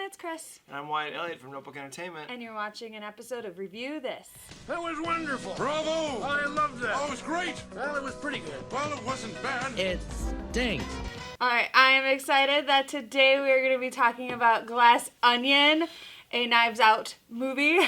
it's Kris. And I'm Wyatt Elliott from Notebook Entertainment. And you're watching an episode of Review This. That was wonderful. Bravo! I loved that. Oh, it was great. Well, it was pretty good. Well, it wasn't bad. It stinks. Alright, I am excited that today we are going to be talking about Glass Onion, a Knives Out movie.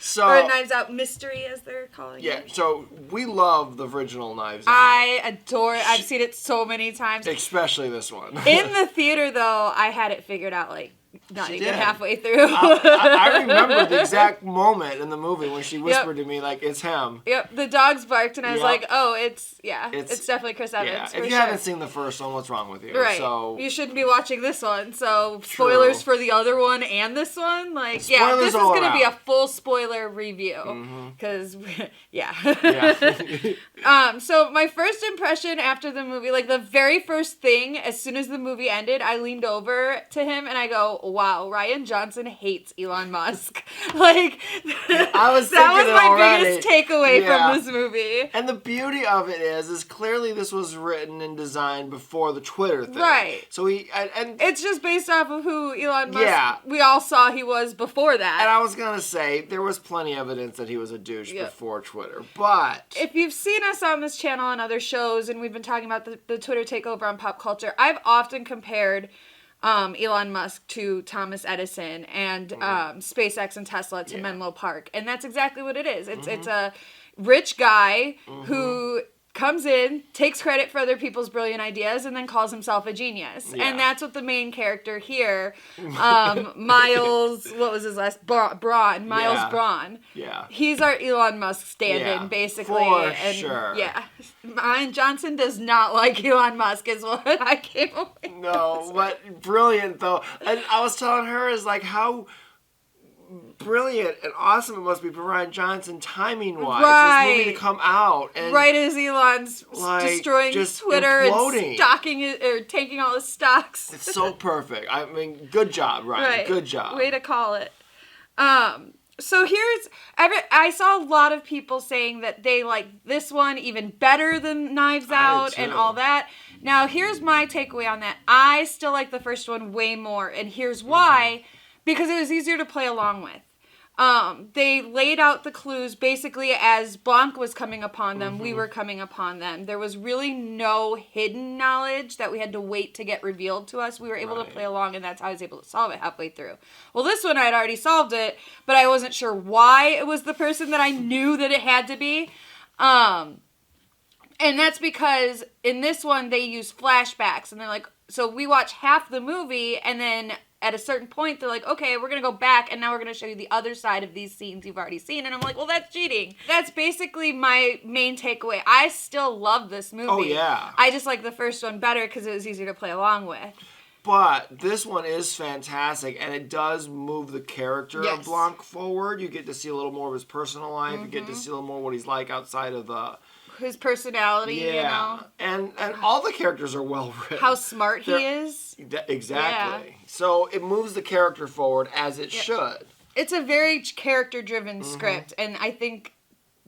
So, or a Knives Out mystery, as they're calling it. So we love the original Knives Out. I adore it. I've seen it so many times. Especially this one. In the theater, though, I had it figured out, like, not She even did. halfway through. I remember the exact moment in the movie when she whispered to me, like, it's him. Yep, the dogs barked, and I was Yep. like, oh, it's definitely Chris Evans. Yeah, for if you sure. haven't seen the first one, what's wrong with you? Right. So, you shouldn't be watching this one. So, spoilers for the other one and this one. Like, Spoilers yeah, this is all going to be a around. full spoiler review. Because, yeah. yeah. So, my first impression after the movie, like, the very first thing, as soon as the movie ended, I leaned over to him and I go, wow, Ryan Johnson hates Elon Musk. Like, I was that was thinking my it already. biggest takeaway Yeah. from this movie. And the beauty of it is clearly this was written and designed before the Twitter thing. Right. So and It's just based off of who Elon Musk, Yeah. we all saw he was before that. I was going to say, there was plenty of evidence that he was a douche Yep. before Twitter. But If you've seen us on this channel and other shows, and we've been talking about the Twitter takeover on pop culture, I've often compared Elon Musk to Thomas Edison and SpaceX and Tesla to Menlo Park. And that's exactly what it is. It's a rich guy who comes in, takes credit for other people's brilliant ideas, and then calls himself a genius. Yeah. And that's what the main character here, Miles, what was his last? Braun. Miles Yeah. Braun. Yeah. He's our Elon Musk stand-in, Yeah, basically. for and sure. Yeah. Ryan Johnson does not like Elon Musk, is what I came away No, but brilliant though. And I was telling her is like how brilliant and awesome it must be for Ryan Johnson timing wise. This movie Right. to come out and right as Elon's like, destroying just Twitter imploding. and stocking it, or taking all his stocks. it's so perfect. I mean, good job, Ryan. Right. Good job. Way to call it. So I saw a lot of people saying that they like this one even better than Knives Out and too. all that. Now, here's my takeaway on that. I still like the first one way more, and here's why. Because it was easier to play along with. They laid out the clues basically as Blanc was coming upon them, we were coming upon them. There was really no hidden knowledge that we had to wait to get revealed to us. We were able to play along, and that's how I was able to solve it halfway through. Well, this one I had already solved it, but I wasn't sure why it was the person that I knew that it had to be. And that's because in this one they use flashbacks, and they're like, so we watch half the movie, and then at a certain point, they're like, okay, we're going to go back, and now we're going to show you the other side of these scenes you've already seen. And I'm like, well, that's cheating. That's basically my main takeaway. I still love this movie. Oh, yeah. I just like the first one better because it was easier to play along with. But this one is fantastic, and it does move the character Yes. of Blanc forward. You get to see a little more of his personal life. You get to see a little more what he's like outside of the... His personality, you know. And all the characters are well written. How smart he is. Exactly. So it moves the character forward as it should. It's a very character-driven script, and I think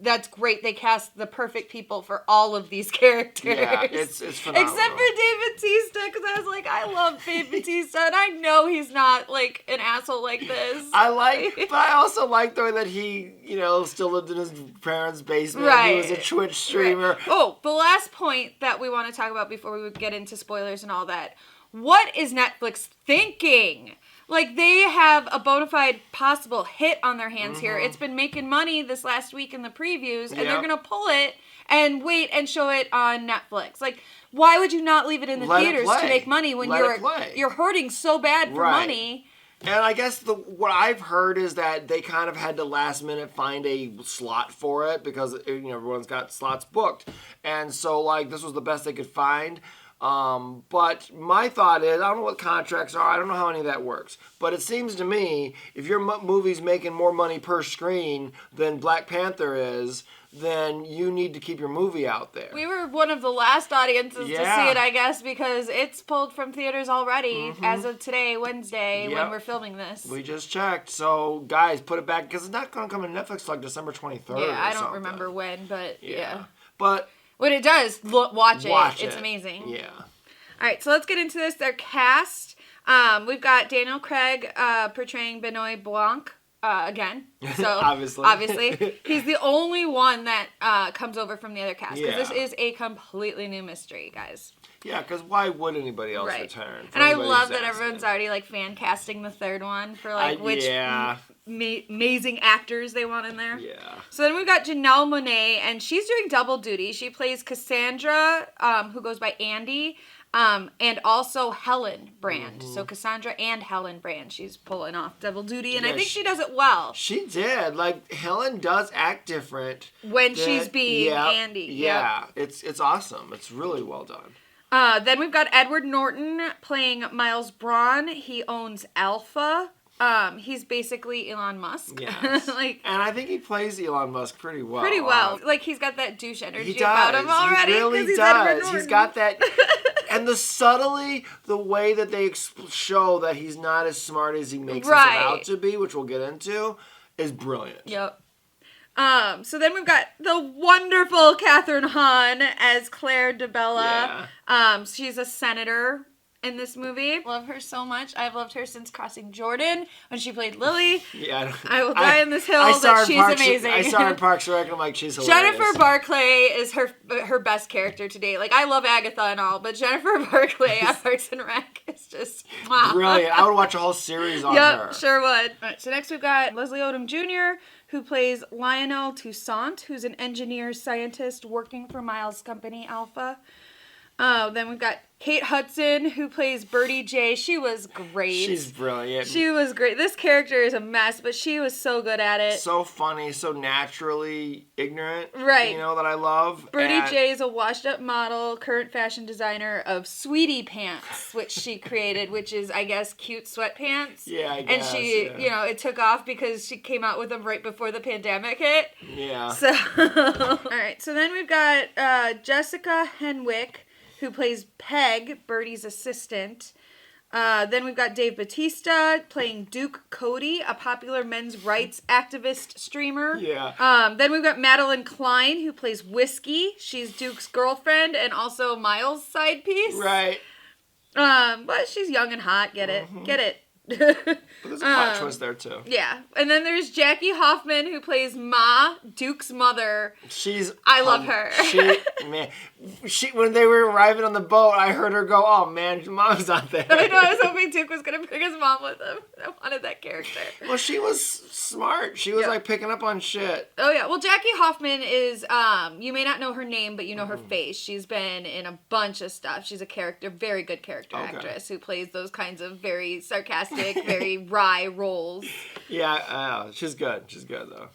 that's great. They cast the perfect people for all of these characters. Yeah, it's phenomenal. Except for Dave Bautista, because I was like, I love Dave Bautista, and I know he's not, like, an asshole like this. But I also like the way that he, still lived in his parents' basement. Right. He was a Twitch streamer. Right. Oh, the last point that we want to talk about before we would get into spoilers and all that. What is Netflix thinking? Like, they have a bona fide possible hit on their hands here. It's been making money this last week in the previews, and they're going to pull it and wait and show it on Netflix. Like, why would you not leave it in the Let it theaters play. to make money when Let it play. you're hurting so bad for Right. money? And I guess what I've heard is that they kind of had to last minute find a slot for it because everyone's got slots booked. And so, like, this was the best they could find. But my thought is, I don't know what contracts are. I don't know how any of that works. But it seems to me, if your movie's making more money per screen than Black Panther is, then you need to keep your movie out there. We were one of the last audiences to Yeah. see it, I guess, because it's pulled from theaters already as of today, Wednesday, when Yep. we're filming this. We just checked. So, guys, put it back because it's not going to come to Netflix till like December 23rd. Yeah, I or don't something. remember when, but yeah. But When it does, watch it. watch It's it. amazing. Yeah. All right, so let's get into this. Their cast. We've got Daniel Craig portraying Benoit Blanc again. So Obviously. he's the only one that comes over from the other cast because Yeah. this is a completely new mystery, guys. Yeah, because why would anybody else Right. return? And I love that everyone's already like fan casting the third one for like which amazing actors they want in there. Yeah. So then we've got Janelle Monáe, and she's doing double duty. She plays Cassandra, who goes by Andi, and also Helen Brand. So Cassandra and Helen Brand. She's pulling off double duty, and I think she does it well. She did. Like, Helen does act different. When she's being Andi. Yeah. It's awesome. It's really well done. Then we've got Edward Norton playing Miles Braun. He owns Alpha. He's basically Elon Musk. Yes. Like, and I think he plays Elon Musk pretty well. Pretty well. Like, he's got that douche energy He does. about him already. He really he's Edward does. He's Norton. got that. And the way that they show that he's not as smart as he makes himself out to be, which we'll get into, is brilliant. Yep. So then we've got the wonderful Catherine Hahn as Claire DeBella. Yeah. She's a senator in this movie. Love her so much. I've loved her since Crossing Jordan when she played Lily. Yeah. I will die in this hill that she's amazing. I saw her in Parks and Rec and I'm like, she's hilarious. Jennifer Barclay is her best character today. Like, I love Agatha and all, but Jennifer Barclay at Parks and Rec is just wow. Brilliant. I would watch a whole series on her. Yep, sure would. All right, so next we've got Leslie Odom Jr., who plays Lionel Toussaint, who's an engineer scientist working for Miles' company, Alpha. Then we've got Kate Hudson, who plays Birdie J. She was great. She's brilliant. She was great. This character is a mess, but she was so good at it. So funny, so naturally ignorant. Right. You know, that I love. Birdie J is a washed-up model, current fashion designer of Sweetie Pants, which she created, which is, I guess, cute sweatpants. Yeah, I guess. And she, it took off because she came out with them right before the pandemic hit. Yeah. So, all right. So then we've got Jessica Henwick, who plays Peg, Birdie's assistant. Then we've got Dave Bautista playing Duke Cody, a popular men's rights activist streamer. Yeah. Then we've got Madeline Klein, who plays Whiskey. She's Duke's girlfriend and also Miles' side piece. Right. But she's young and hot. Get it? Mm-hmm. Get it? But there's a plot twist there, too. Yeah. And then there's Jackie Hoffman, who plays Ma, Duke's mother. I love her. When they were arriving on the boat, I heard her go, "Oh man, Mom's not there." I know. I was hoping Duke was gonna bring his mom with him. I wanted that character. Well, she was smart. She was like picking up on shit. Oh yeah. Well, Jackie Hoffman is. You may not know her name, but you know her face. She's been in a bunch of stuff. She's a very good character actress who plays those kinds of very sarcastic, very wry roles. Yeah, she's good. She's good though.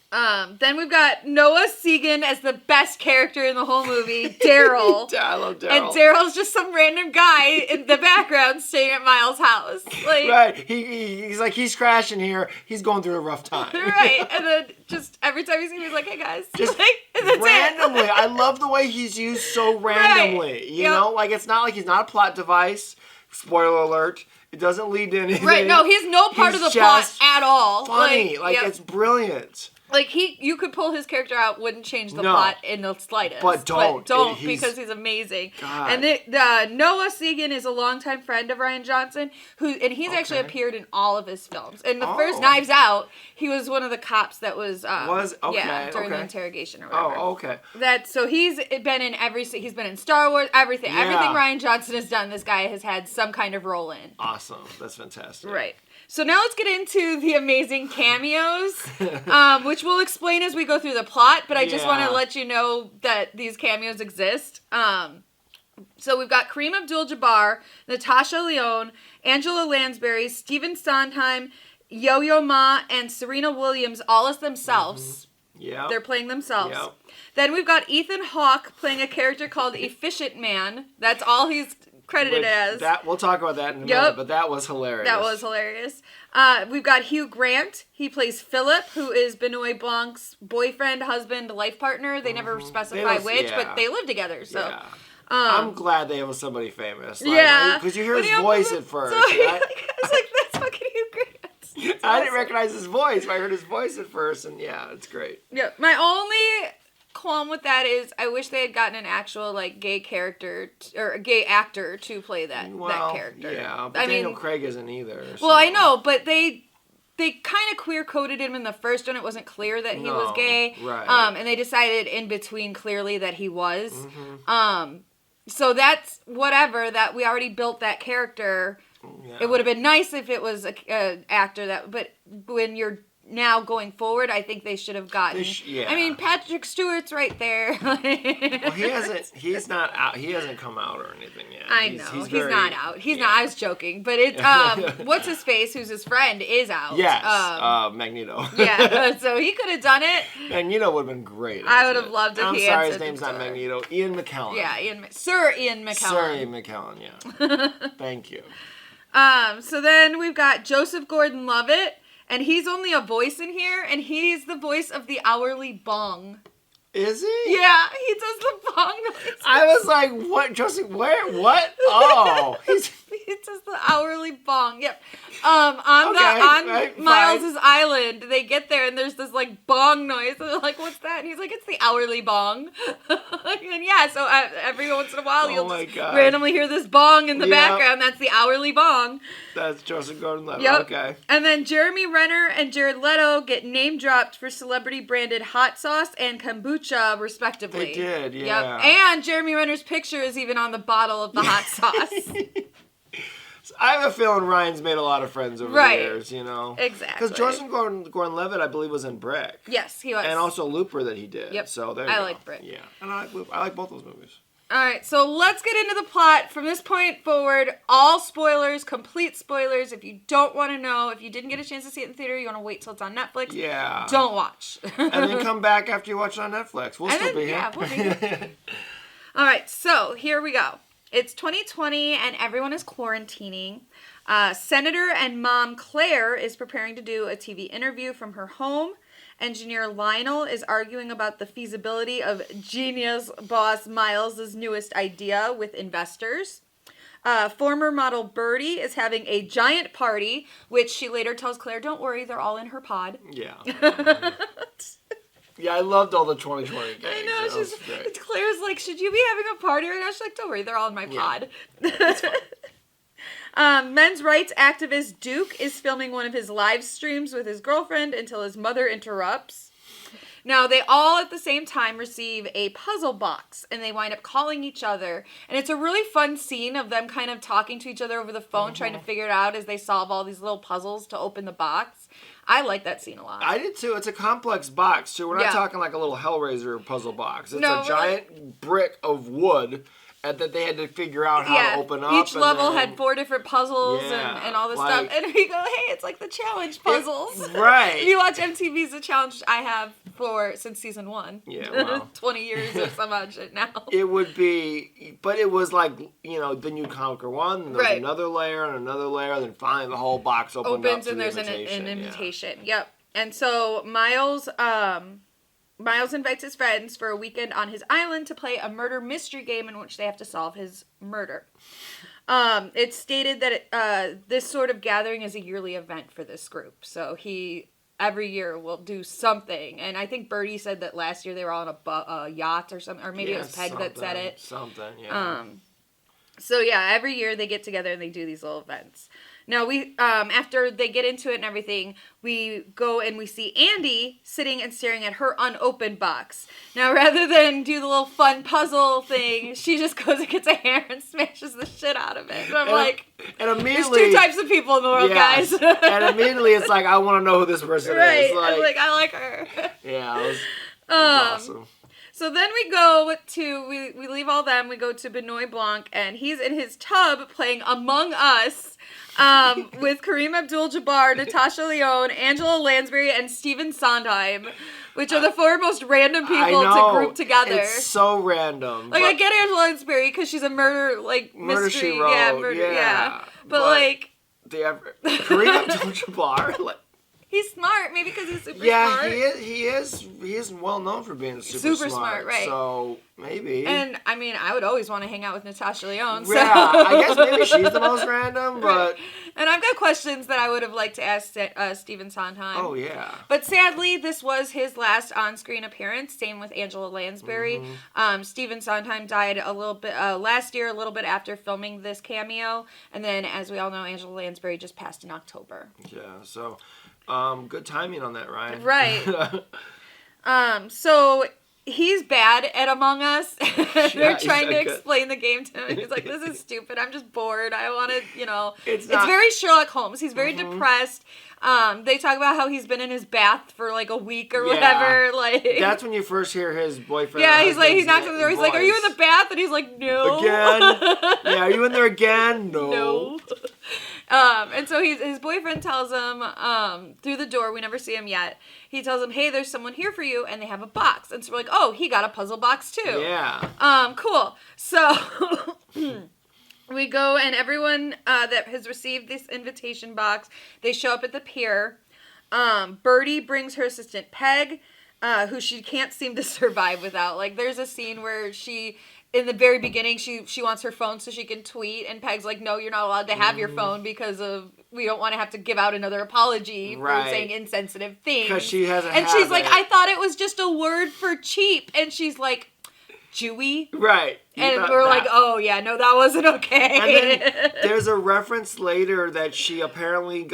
Then we've got Noah Segan as the best character in the whole movie, Daryl. I love Daryl. And Daryl's just some random guy in the background staying at Miles' house. Like, right. He's like, he's crashing here. He's going through a rough time. Right. And then just every time you see him, he's like, "Hey guys." Just like, that's randomly. it. I love the way he's used so randomly. Right. You know, like it's not like he's not a plot device. Spoiler alert. It doesn't lead to anything. Right. No, he's no part of the plot at all. Funny. Like it's brilliant. Like you could pull his character out, wouldn't change the plot in the slightest. But don't. Because he's amazing. God. And Noah Segan is a longtime friend of Rian Johnson, he's actually appeared in all of his films. In the first Knives Out, he was one of the cops that was during the interrogation or whatever. Oh, okay. So he's been in he's been in Star Wars, everything. Yeah. Everything Rian Johnson has done, this guy has had some kind of role in. Awesome. That's fantastic. Right. So now let's get into the amazing cameos, which we'll explain as we go through the plot, but I just want to let you know that these cameos exist. So we've got Kareem Abdul-Jabbar, Natasha Lyonne, Angela Lansbury, Stephen Sondheim, Yo-Yo Ma, and Serena Williams, all as themselves. Yeah. They're playing themselves. Yep. Then we've got Ethan Hawke playing a character called Efficient Man. That's all he's credited as. We'll talk about that in a minute, but that was hilarious. That was hilarious. We've got Hugh Grant. He plays Philip, who is Benoit Blanc's boyfriend, husband, life partner. They never specify which, but they live together. So. Yeah. I'm glad they was somebody famous. Because you hear his voice at first. I was like, that's fucking Hugh Grant. I didn't recognize his voice, but I heard his voice at first, and yeah, it's great. Yeah, my only qualm with that is I wish they had gotten an actual like gay character or a gay actor to play that character. Yeah, but Daniel Craig isn't either. So. Well, I know, but they kind of queer coded him in the first one. It wasn't clear that he was gay. Right. And they decided in between clearly that he was. Mm-hmm. So that's whatever, that we already built that character. Yeah. It would have been nice if it was a actor that, but when you're now going forward, I think they should have gotten. I mean, Patrick Stewart's right there. Well, he's not out. He hasn't come out or anything yet. I know he's not out. He's not. I was joking, but it's what's his face, who's his friend, is out. Yes, Magneto. Yeah, so he could have done it. Magneto would have been great. I would have loved if he. I'm sorry, his name's not Magneto. Ian McKellen. Yeah, Sir Ian McKellen. Sir Ian McKellen. Yeah. Thank you. So then we've got Joseph Gordon-Levitt. And he's only a voice in here, and he's the voice of the hourly bong. Is he? Yeah, he does the bong noise. I was like, what? Joseph, where? What? Oh. He does the hourly bong. Yep. On Miles' island, they get there, and there's this, like, bong noise. And they're like, what's that? And he's like, it's the hourly bong. And yeah, so every once in a while, you'll just randomly hear this bong in the background. That's the hourly bong. That's Joseph Gordon-Levitt. Yep. Okay. And then Jeremy Renner and Jared Leto get name-dropped for celebrity-branded hot sauce and kombucha, respectively. They did, yeah. Yep. And Jeremy Renner's picture is even on the bottle of the hot sauce. I have a feeling Ryan's made a lot of friends over the years, you know? Exactly. Because Joseph Gordon-Levitt, I believe, was in Brick. Yes, he was. And also Looper that he did. Yep. So there you go. I like Brick. Yeah. And I like both those movies. All right, so let's get into the plot. From this point forward, all spoilers, complete spoilers. If you don't want to know, if you didn't get a chance to see it in theater, you want to wait till it's on Netflix. Yeah. Don't watch. And then come back after you watch it on Netflix. We'll still be here. Yeah, we'll be here. All right, so here we go. It's 2020 and everyone is quarantining. Senator and mom Claire is preparing to do a TV interview from her home. Engineer Lionel is arguing about the feasibility of genius boss Miles' newest idea with investors. Former model Birdie is having a giant party, which she later tells Claire, don't worry, they're all in her pod. Yeah. Yeah, I loved all the 2020 games. I know. Claire's like, should you be having a party right now? She's like, don't worry, they're all in my pod. That's fine. Men's rights activist Duke is filming one of his live streams with his girlfriend until his mother interrupts. Now, they all at the same time receive a puzzle box, and they wind up calling each other. And it's a really fun scene of them kind of talking to each other over the phone, trying to figure it out as they solve all these little puzzles to open the box. I like that scene a lot. I did too. It's a complex box too. We're not talking like a little Hellraiser puzzle box. It's a giant brick of wood that they had to figure out how to open up. Each level had 4 different puzzles and all this stuff. And we go, hey, it's like the challenge puzzles. Right. If you watch MTV's The Challenge, I have since season 1. Yeah, wow. 20 years or some odd shit now. It would be, but it was like, you know, then you conquer one, and there's another layer, and another layer, and then finally the whole box opens and there's an invitation. Yep. And so Miles invites his friends for a weekend on his island to play a murder mystery game in which they have to solve his murder. It's stated that this sort of gathering is a yearly event for this group. So he, every year, will do something. And I think Birdie said that last year they were all on a yacht or something. Or maybe it was Peg that said it. Something, yeah. So yeah, every year they get together and they do these little events. Now, we after they get into it and everything, we go and we see Andi sitting and staring at her unopened box. Now, rather than do the little fun puzzle thing, she just goes and gets a hammer and smashes the shit out of it. And I'm like, and immediately, there's 2 types of people in the world, guys. And immediately it's like, I want to know who this person is. Like, I like her. Yeah, it was awesome. So then we go to, we leave all them, we go to Benoit Blanc, and he's in his tub playing Among Us with Kareem Abdul-Jabbar, Natasha Lyonne, Angela Lansbury, and Stephen Sondheim, which are the 4 most random people to group together. It's so random. Like, I get Angela Lansbury because she's a murder mystery. She wrote. Yeah. But like... Kareem Abdul-Jabbar, he's smart, maybe because he's super smart. Yeah, he is well known for being super smart, right? So maybe. And I mean, I would always want to hang out with Natasha Lyonne. Yeah, I guess maybe she's the most random, but And I've got questions that I would have liked to ask Stephen Sondheim. Oh, yeah. But sadly, this was his last on-screen appearance. Same with Angela Lansbury. Stephen Sondheim died a little bit last year, a little bit after filming this cameo. And then, as we all know, Angela Lansbury just passed in October. Yeah, so good timing on that, Ryan. Right. So he's bad at Among Us. They're trying to explain the game to him. He's like, this is stupid. I'm just bored. I want to, It's very Sherlock Holmes. He's very depressed. They talk about how he's been in his bath for like a week or whatever. Like that's when you first hear his boyfriend. Yeah, he's like, he knocks on the door. He's like, are you in the bath? And he's like, no. Again? Yeah, are you in there again? No. And so his boyfriend tells him through the door, we never see him yet, he tells him, hey, there's someone here for you, and they have a box. And so we're like, oh, he got a puzzle box too. Yeah. Cool. So we go, and everyone that has received this invitation box, they show up at the pier. Birdie brings her assistant Peg, who she can't seem to survive without. Like, there's a scene where in the very beginning, she wants her phone so she can tweet, and Peg's like, no, you're not allowed to have your phone because we don't want to have to give out another apology for saying insensitive things. Because she has a And she's like, I thought it was just a word for cheap. And she's like, Jewy? Right. And we're like, oh, yeah, no, that wasn't okay. And then there's a reference later that she apparently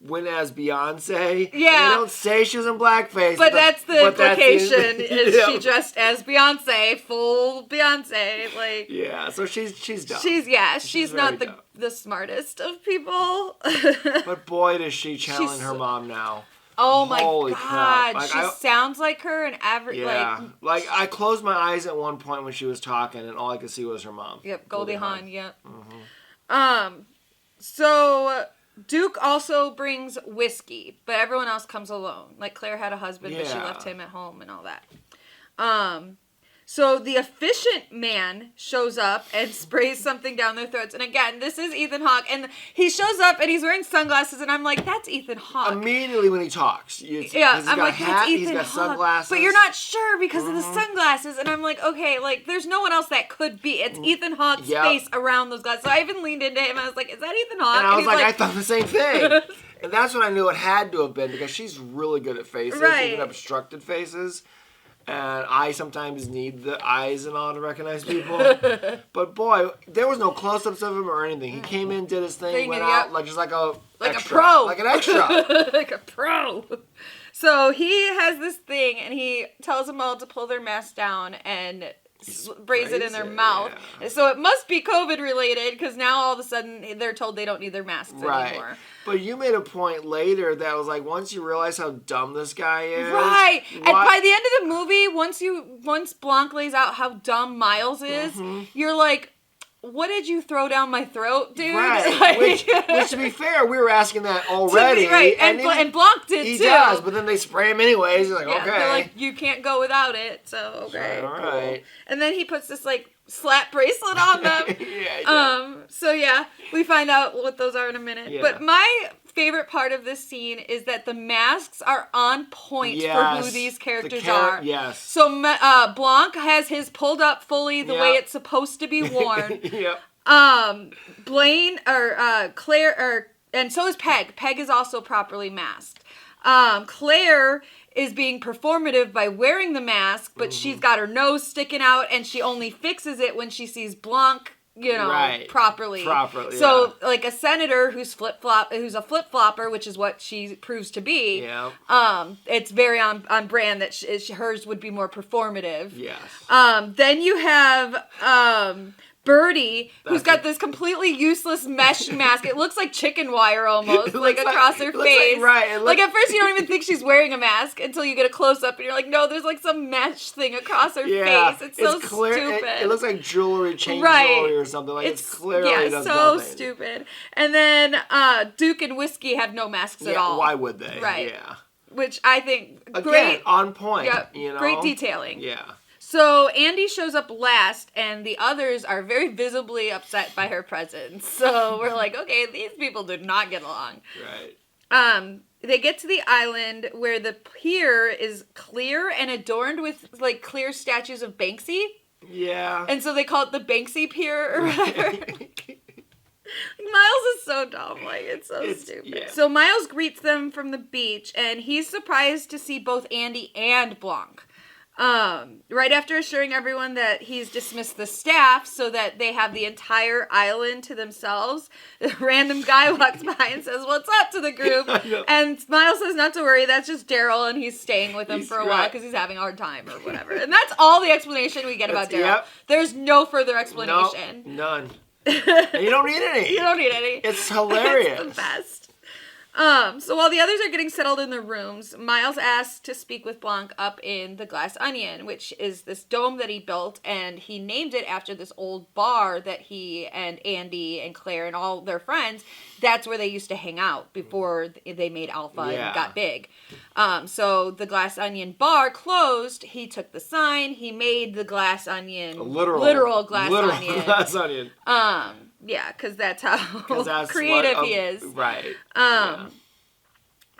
went as Beyonce. Yeah. They don't say she was in blackface. But that's the implication, is yeah. she dressed as Beyonce, full Beyonce. Like, yeah, so she's dumb. She's not dumb. the smartest of people. But boy, does she challenge her mom now. Oh my Holy God, crap. Like, she sounds like her and like I closed my eyes at one point when she was talking and all I could see was her mom. Yep, Goldie Hawn, yep. So Duke also brings whiskey, but everyone else comes alone. Like, Claire had a husband, but she left him at home and all that. So the efficient man shows up and sprays something down their throats. And again, this is Ethan Hawke. And he shows up and he's wearing sunglasses. And I'm like, that's Ethan Hawke. Immediately when he talks. I'm like, that's Ethan He's got Hawke. sunglasses. But you're not sure because of the sunglasses. And I'm like, okay, like, there's no one else that could be. It's Ethan Hawke's face around those glasses. So I even leaned into him and I was like, is that Ethan Hawke? And I was like, I thought the same thing. And that's when I knew it had to have been because she's really good at faces. Right. Even obstructed faces. And I sometimes need the eyes and all to recognize people. But boy, there was no close-ups of him or anything. He came in, did his thing, went out like just like a pro. Like an extra. Like a pro. So he has this thing, and he tells them all to pull their mask down and sprays it in their mouth. Yeah. So it must be COVID related because now all of a sudden they're told they don't need their masks anymore. But you made a point later that was like, once you realize how dumb this guy is. Right. And by the end of the movie, once Blanc lays out how dumb Miles is, you're like, what did you throw down my throat, dude? Right. Like, which, to be fair, we were asking that already. Right. And Blanc did, he too. He does, but then they spray him anyways. He's like, okay. They're like, you can't go without it, so okay. All right. Cool. And then he puts this, like, slap bracelet on them. So yeah, we find out what those are in a minute. Yeah. But my favorite part of this scene is that the masks are on point for who these characters are. Yes. So Blanc has his pulled up fully the way it's supposed to be worn. Blaine or Claire and so is Peg. Peg is also properly masked. Claire is being performative by wearing the mask, but she's got her nose sticking out, and she only fixes it when she sees Blanc, properly. So, like a senator who's a flip-flopper, which is what she proves to be. Yeah. It's very on brand that hers would be more performative. Yes. Then you have Birdie, who's got this completely useless mesh mask. It looks like chicken wire almost, like across her face. Like at first you don't even think she's wearing a mask until you get a close-up and you're like, no, there's like some mesh thing across her face. It's so stupid. It looks like jewelry, jewelry or something. Like it's clearly does so nothing. Stupid. And then Duke and Whiskey have no masks at all. Why would they? Right. Yeah. Which I think, again, on point. Yeah, great detailing. Yeah. So Andi shows up last, and the others are very visibly upset by her presence. So we're like, okay, these people did not get along. Right. They get to the island where the pier is clear and adorned with like clear statues of Banksy. Yeah. And so they call it the Banksy Pier or whatever. Miles is so dumb. Like, it's stupid. Yeah. So Miles greets them from the beach, and he's surprised to see both Andi and Blanc. Right after assuring everyone that he's dismissed the staff so that they have the entire island to themselves, a random guy walks by and says, "What's up?" to the group. And Miles says not to worry, that's just Daryl, and he's staying with them for a while because he's having a hard time or whatever. And that's all the explanation we get about Daryl. Yep. There's no further explanation. No, none. And you don't need any. You don't need any. It's hilarious. It's the best. So while the others are getting settled in their rooms, Miles asks to speak with Blanc up in the Glass Onion, which is this dome that he built, and he named it after this old bar that he and Andi and Claire and all their friends, that's where they used to hang out before they made Alpha and got big. So the Glass Onion bar closed, he took the sign, he made the Glass Onion, literal Glass Onion. Glass Onion. Yeah, because that's how creative he is. Right.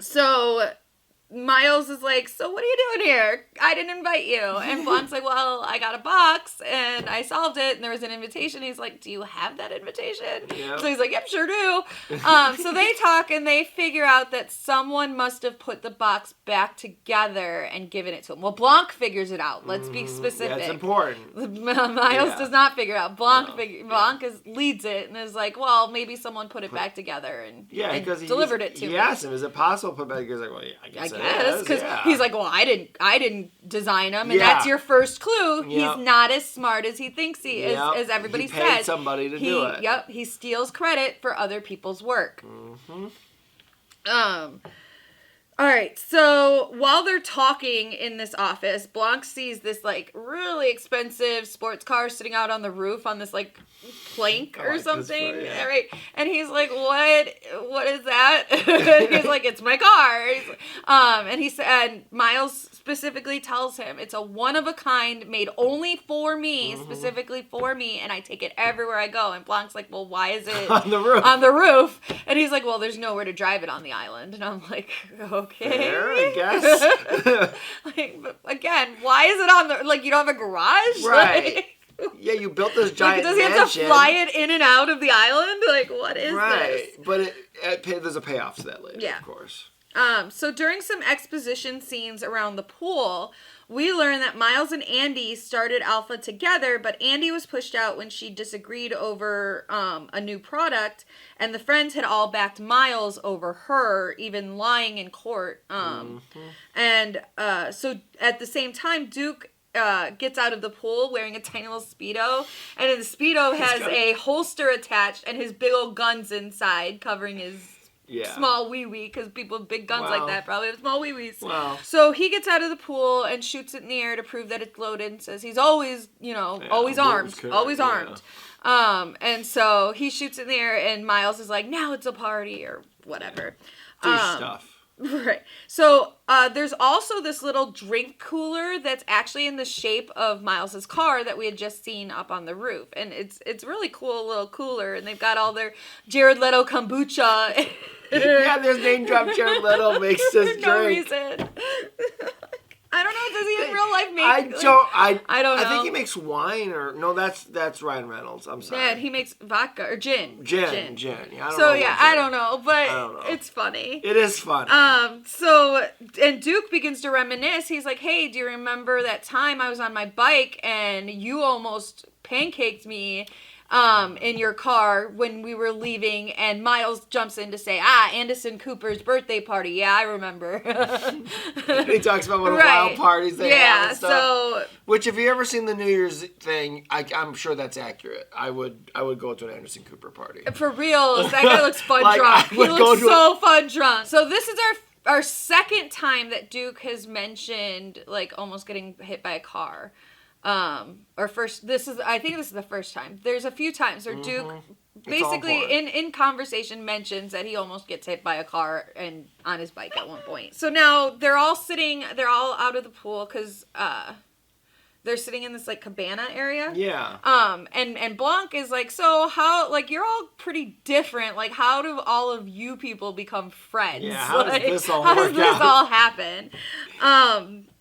So Miles is like, "So what are you doing here? I didn't invite you." And Blanc's like, "Well, I got a box and I solved it and there was an invitation." He's like, "Do you have that invitation?" Yep. So he's like, "Yep, sure do." So they talk and they figure out that someone must have put the box back together and given it to him. Well, Blanc figures it out. Let's be specific. That's important. Miles does not figure it out. Blanc leads it and is like, "Well, maybe someone put it back together and delivered it to me." He asked him, "Is it possible to put it back?" He's like, "Well, yeah, I guess because he's like, "Well, I didn't design him," and that's your first clue. Yep. He's not as smart as he thinks he is, as everybody he paid says. somebody to do it. Yep, he steals credit for other people's work. All right, so while they're talking in this office, Blanc sees this like really expensive sports car sitting out on the roof on this like plank or something, right? And he's like, "What is that?" He's like, "It's my car." And Miles specifically tells him it's a one of a kind, made only for me, specifically for me, and I take it everywhere I go. And Blanc's like, "Well, why is it on the roof?" On the roof, and he's like, "Well, there's nowhere to drive it on the island." And I'm like, "Okay, fair, I guess." Like, but again, why is it on the you don't have a garage, right? Like, yeah, you built this giant does he have to fly it in and out of the island? Like, what is this? But there's a payoff to that later, of course. So during some exposition scenes around the pool, we learn that Miles and Andi started Alpha together, but Andi was pushed out when she disagreed over a new product, and the friends had all backed Miles over her, even lying in court. And so at the same time, Duke gets out of the pool wearing a tiny little Speedo, and the Speedo has a holster attached and his big old guns inside covering his small wee-wee, because people with big guns like that probably have small wee-wees. Wow. So he gets out of the pool and shoots it in the air to prove that it's loaded and says he's always, always armed. And so he shoots it in the air and Miles is like, "Now it's a party," or whatever. Do stuff. Right. So there's also this little drink cooler that's actually in the shape of Miles's car that we had just seen up on the roof, and it's really cool little cooler, and they've got all their Jared Leto kombucha. Yeah, there's name drop Jared Leto makes this drink. No reason. I don't know. Does he in real life make? I don't know. I think he know. makes wine that's Ryan Reynolds. I'm sorry. Yeah, he makes vodka or gin. Gin. Yeah, I don't know, but it's funny. It is funny. And Duke begins to reminisce. He's like, "Hey, do you remember that time I was on my bike and you almost pancaked me in your car when we were leaving?" And Miles jumps in to say, Anderson Cooper's birthday party. Yeah, I remember. He talks about what wild parties they have and stuff. So... Which, if you ever seen the New Year's thing, I'm sure that's accurate. I would go to an Anderson Cooper party. For real, that guy looks fun drunk. He looks so fun drunk. So this is our second time that Duke has mentioned, almost getting hit by a car. I think this is the first time. There's a few times where Duke basically in conversation mentions that he almost gets hit by a car and on his bike at one point. So now they're all out of the pool because they're sitting in this like cabana area. Yeah. And Blanc is like, so how, like, you're all pretty different. Like, how do all of you people become friends? Yeah, how like, does this all how work does this out? all happen?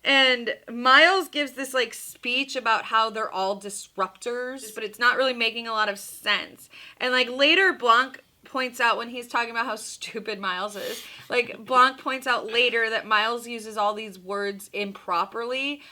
And Miles gives this like speech about how they're all disruptors, but it's not really making a lot of sense. And like later Blanc points out when he's talking about how stupid Miles is. Like Blanc points out later that Miles uses all these words improperly,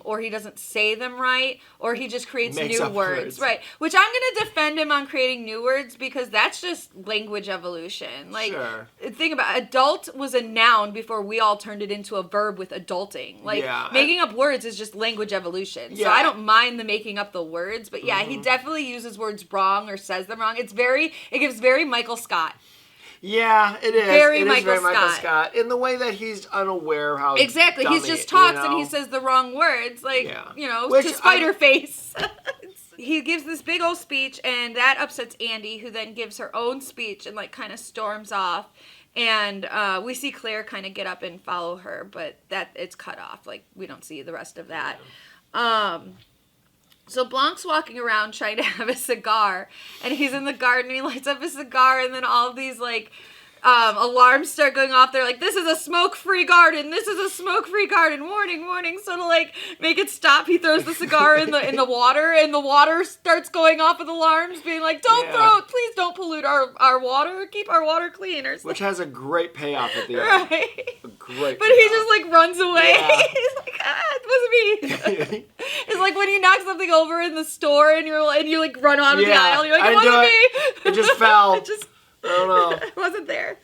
or he doesn't say them right, or he just creates Makes new up words. Right. Which I'm gonna defend him on creating new words because that's just language evolution. Like Sure. think about it, adult was a noun before we all turned it into a verb with adulting. Like making up words is just language evolution. So I don't mind the making up the words, but yeah, he definitely uses words wrong or says them wrong. It gives very Michael Scott. Yeah, it is. Very it Michael is very Michael Scott. Scott in the way that he's unaware of how Exactly. He just talks and he says the wrong words, like, Which to Spider-Face. He gives this big old speech, and that upsets Andi, who then gives her own speech and, like, kind of storms off. And we see Claire kind of get up and follow her, but it's cut off. Like, we don't see the rest of that. So Blanc's walking around trying to have a cigar, and he's in the garden, and he lights up a cigar, and then all of these, like, alarms start going off. They're like, this is a smoke-free garden, this is a smoke-free garden, warning, warning. So to, like, make it stop, he throws the cigar in the water, and the water starts going off with alarms, being like, please don't pollute our water, keep our water clean, or something. Which has a great payoff at the end. Right. A great But payoff. he just, like, runs away. Yeah. He's like, it wasn't me. It's like when you knock something over in the store and you like run out of the aisle. You're like, it wasn't me. It just fell. It just I don't know. it wasn't there.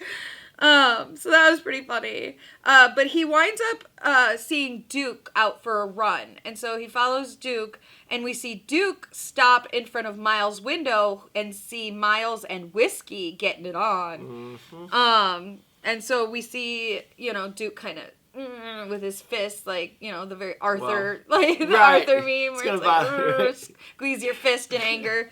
So that was pretty funny. But he winds up seeing Duke out for a run, and so he follows Duke, and we see Duke stop in front of Miles' window and see Miles and Whiskey getting it on. Mm-hmm. And so we see Duke kind of. With his fist, like, the very Arthur, Arthur meme where it's like, squeeze your fist in anger.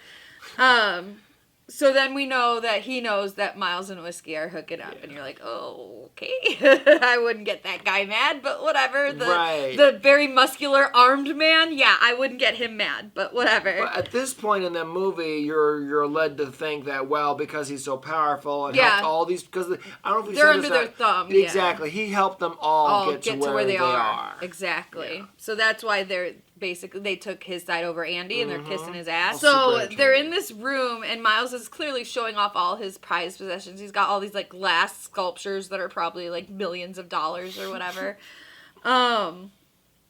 So then we know that he knows that Miles and Whiskey are hooking up, and you're like, oh, okay. I wouldn't get that guy mad, but whatever. The very muscular armed man, I wouldn't get him mad, but whatever. But at this point in the movie, you're led to think that, well, because he's so powerful and helped all these, because I don't know if they're under their thumb. Exactly. He helped them all get to where they are. Exactly. Yeah. So that's why they took his side over Andi, and they're kissing his ass. All so they're in this room, and Miles is clearly showing off all his prized possessions. He's got all these, like, glass sculptures that are probably, like, millions of dollars or whatever.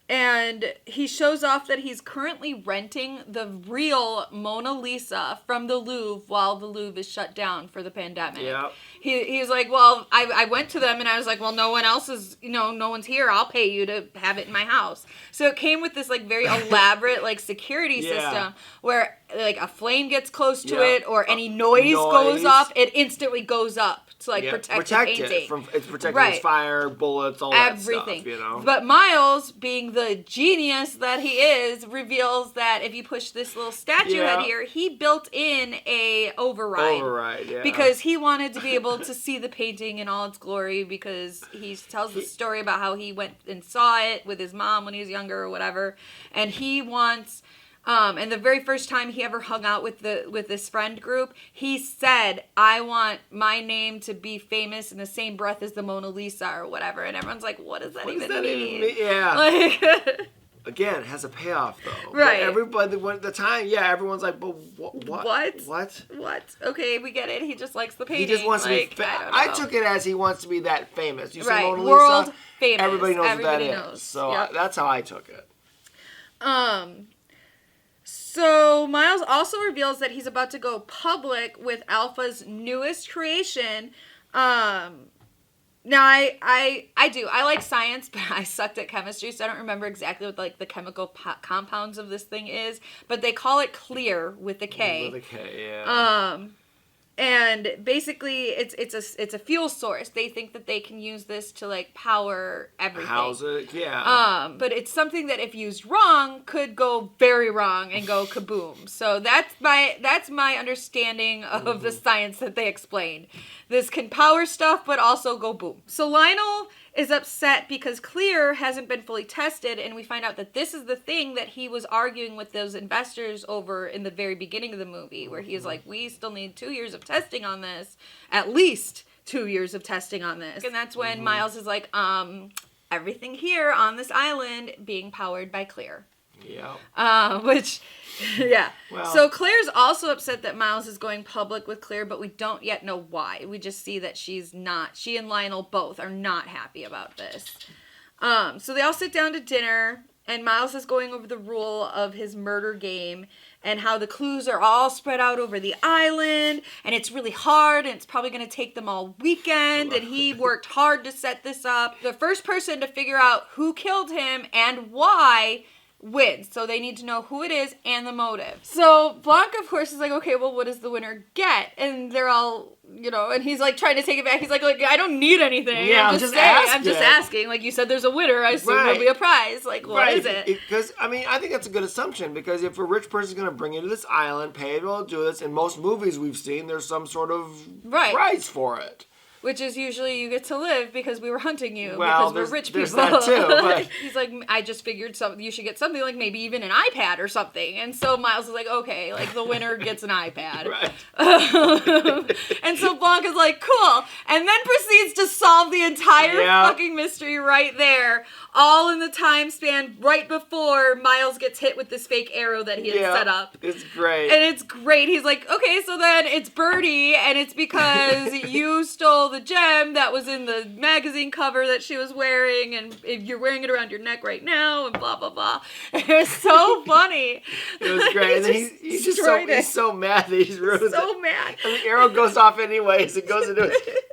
And he shows off that he's currently renting the real Mona Lisa from the Louvre while the Louvre is shut down for the pandemic. Yep. He's like, well, I went to them and I was like, well, no one else is, no one's here. I'll pay you to have it in my house. So it came with this, like, very elaborate, like, security system where, like, a flame gets close to it or any noise goes off, it instantly goes up to, like, protect the painting. It's protecting his fire, bullets, all everything. that stuff, But Miles, being the genius that he is, reveals that if you push this little statue head here, he built in a override. Because he wanted to be able to see the painting in all its glory, because he tells the story about how he went and saw it with his mom when he was younger or whatever, and he wants and the very first time he ever hung out with this friend group, he said, I want my name to be famous in the same breath as the Mona Lisa or whatever, and everyone's like, what does that even mean? Yeah. Like, again, it has a payoff, though. Right. But everybody, at the time, everyone's like, but what? What? Okay, we get it. He just likes the painting. He just wants to be I took it as he wants to be that famous. You say Mona Lisa, world famous. Everybody knows what that knows. is. So that's how I took it. So Miles also reveals that he's about to go public with Alpha's newest creation. Now I like science, but I sucked at chemistry, so I don't remember exactly what, like, the chemical compounds of this thing is, but they call it clear with a K. With a K, yeah. And basically, it's a fuel source. They think that they can use this to, like, power everything. House it, yeah. But it's something that, if used wrong, could go very wrong and go kaboom. So that's my understanding of the science that they explained. This can power stuff, but also go boom. So Lionel is upset because Clear hasn't been fully tested, and we find out that this is the thing that he was arguing with those investors over in the very beginning of the movie, where he's like, we still need 2 years of testing on this, at least 2 years of testing on this. And that's when Miles is like, everything here on this island being powered by Clear. Yeah. Which, yeah. Well, so Claire's also upset that Miles is going public with Clear, but we don't yet know why. We just see that she and Lionel both are not happy about this. So they all sit down to dinner, and Miles is going over the rule of his murder game and how the clues are all spread out over the island, and it's really hard, and it's probably going to take them all weekend, and he worked hard to set this up. The first person to figure out who killed him and why wins. So they need to know who it is and the motive. So Blanc, of course, is like, okay, well, what does the winner get? And they're all, and he's like trying to take it back. He's like I don't need anything. Yeah, I'm just saying. I'm just asking. Like you said, there's a winner. I assume there'll be a prize. Like, what is it? Because, I think that's a good assumption, because if a rich person's going to bring you to this island, pay people to do this, in most movies we've seen, there's some sort of prize for it. Which is usually you get to live because we were hunting you, well, because we're rich people. There's that too. But he's like, I just figured you should get something like maybe even an iPad or something. And so Miles is like, okay, like the winner gets an iPad. Right. And so Blanc is like, cool. And then proceeds to solve the entire fucking mystery right there. All in the time span right before Miles gets hit with this fake arrow that he had set up. It's great. And it's great. He's like, okay, so then it's Birdie, and it's because you stole the gem that was in the magazine cover that she was wearing, and you're wearing it around your neck right now, and blah, blah, blah. And it was so funny. It was great. And then he's so mad that he's ruined it. So mad. And the arrow goes off anyways. It goes into it.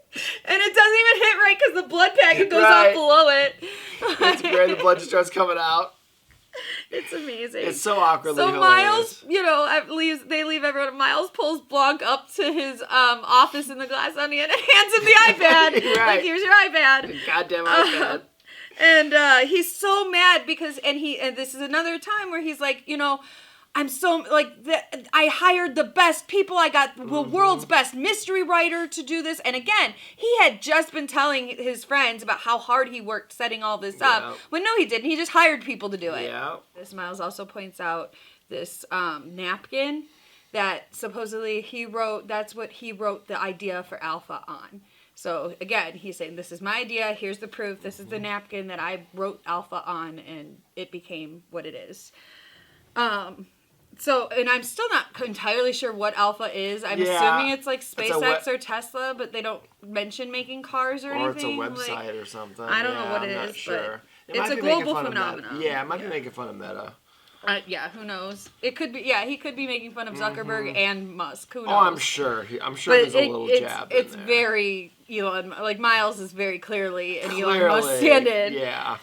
And it doesn't even hit right because the blood packet goes off below it. It's great. The blood just starts coming out. It's amazing. It's so awkwardly hilarious. Hilarious. They leave everyone. Miles pulls Blanc up to his office in the Glass Onion and hands him the iPad. Like, here's your iPad. Goddamn iPad. And he's so mad because, and this is another time where he's like, I'm so, I hired the best people. I got the world's best mystery writer to do this. And again, he had just been telling his friends about how hard he worked setting all this up. When no, he didn't. He just hired people to do it. Yeah. This Miles also points out this napkin that supposedly he wrote. That's what he wrote the idea for Alpha on. So again, he's saying, this is my idea. Here's the proof. This is the napkin that I wrote Alpha on, and it became what it is. So, and I'm still not entirely sure what Alpha is. I'm assuming it's like SpaceX or Tesla, but they don't mention making cars or anything. Or it's a website or something. I don't know what it is, not sure. But it's a global phenomenon. It might be making fun of Meta. Who knows? It could be. Yeah, he could be making fun of Zuckerberg and Musk. Who knows? Oh, I'm sure. There's a little jab in It's there. very Elon. Like Miles is very clearly an Elon Musk stand-in. Yeah.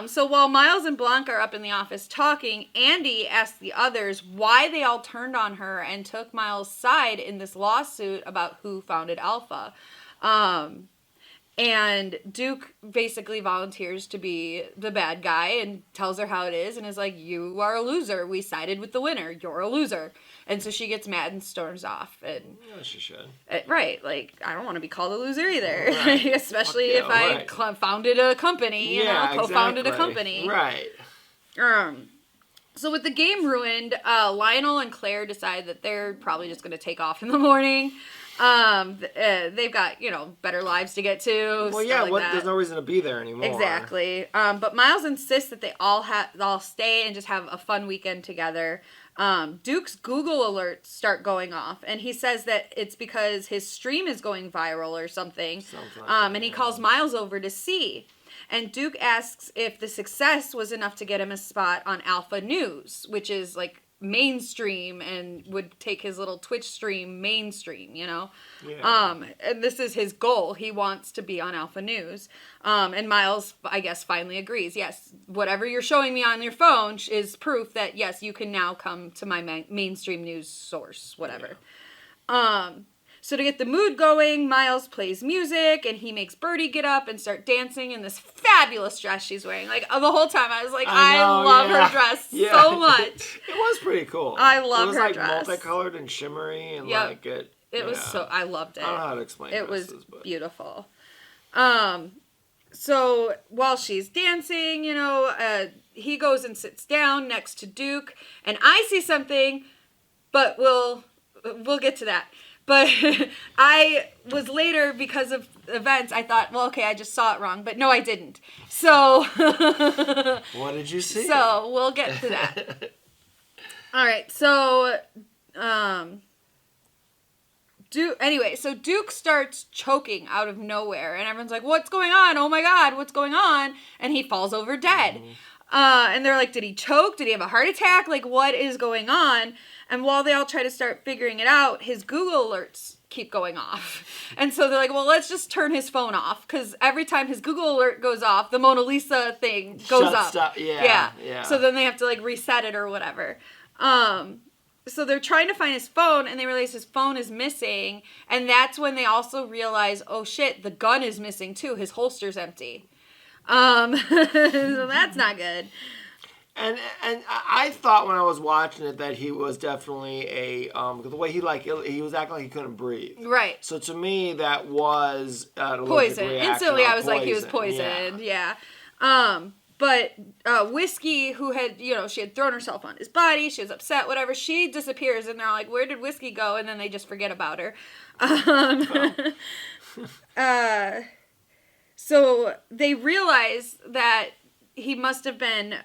So while Miles and Blanc are up in the office talking, Andi asks the others why they all turned on her and took Miles' side in this lawsuit about who founded Alpha. And Duke basically volunteers to be the bad guy and tells her how it is and is like, you are a loser. We sided with the winner. You're a loser. And so she gets mad and storms off. And she should. Right. Like, I don't want to be called a loser either. Right. Especially if I founded a company, co-founded a company. Right. So with the game ruined, Lionel and Claire decide that they're probably just going to take off in the morning. They've got, better lives to get to. Well, yeah, there's no reason to be there anymore. Exactly. But Miles insists that they all stay and just have a fun weekend together. Duke's Google alerts start going off, and he says that it's because his stream is going viral or something. And he calls Miles over to see. And Duke asks if the success was enough to get him a spot on Alpha News, which is like mainstream and would take his little Twitch stream mainstream, Yeah. And this is his goal. He wants to be on Alpha News. And Miles, I guess, finally agrees. Yes, whatever you're showing me on your phone is proof that, yes, you can now come to my mainstream news source, whatever. Yeah. So to get the mood going, Miles plays music, and he makes Birdie get up and start dancing in this fabulous dress she's wearing. Like, the whole time I was like, I love her dress so much. It was pretty cool. I love her dress. It was like multicolored and shimmery, and It was so, I loved it. I don't know how to explain it. It was dresses, beautiful. So while she's dancing, he goes and sits down next to Duke, and I see something, but we'll get to that. But I was later, because of events, I thought, well, okay, I just saw it wrong. But no, I didn't. So... What did you see? So, we'll get to that. All right, so... Duke starts choking out of nowhere. And everyone's like, what's going on? Oh, my God, what's going on? And he falls over dead. And they're like, did he choke? Did he have a heart attack? Like, what is going on? And while they all try to start figuring it out, his Google alerts keep going off. And so they're like, well, let's just turn his phone off. Because every time his Google alert goes off, the Mona Lisa thing goes up. Yeah. So then they have to, like, reset it or whatever. So they're trying to find his phone, and they realize his phone is missing. And that's when they also realize, oh, shit, the gun is missing, too. His holster's empty. So that's not good. And I thought when I was watching it that he was definitely the way he was acting like he couldn't breathe. Right. So to me that was an poison. Reaction. Instantly I was like he was poisoned. Yeah. But Whiskey, who had, she had thrown herself on his body, she was upset, whatever, she disappears, and they're like, where did Whiskey go? And then they just forget about her. So they realize that he must have been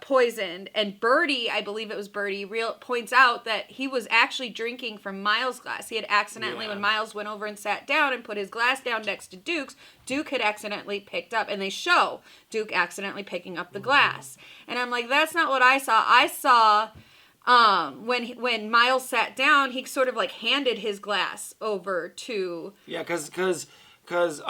poisoned, and Birdie, I believe it was Birdie, points out that he was actually drinking from Miles' glass. He had accidentally, when Miles went over and sat down and put his glass down next to Duke's, Duke had accidentally picked up, and they show Duke accidentally picking up the glass. And I'm like, that's not what I saw. I saw when Miles sat down, he sort of like handed his glass over to... Yeah, because Duke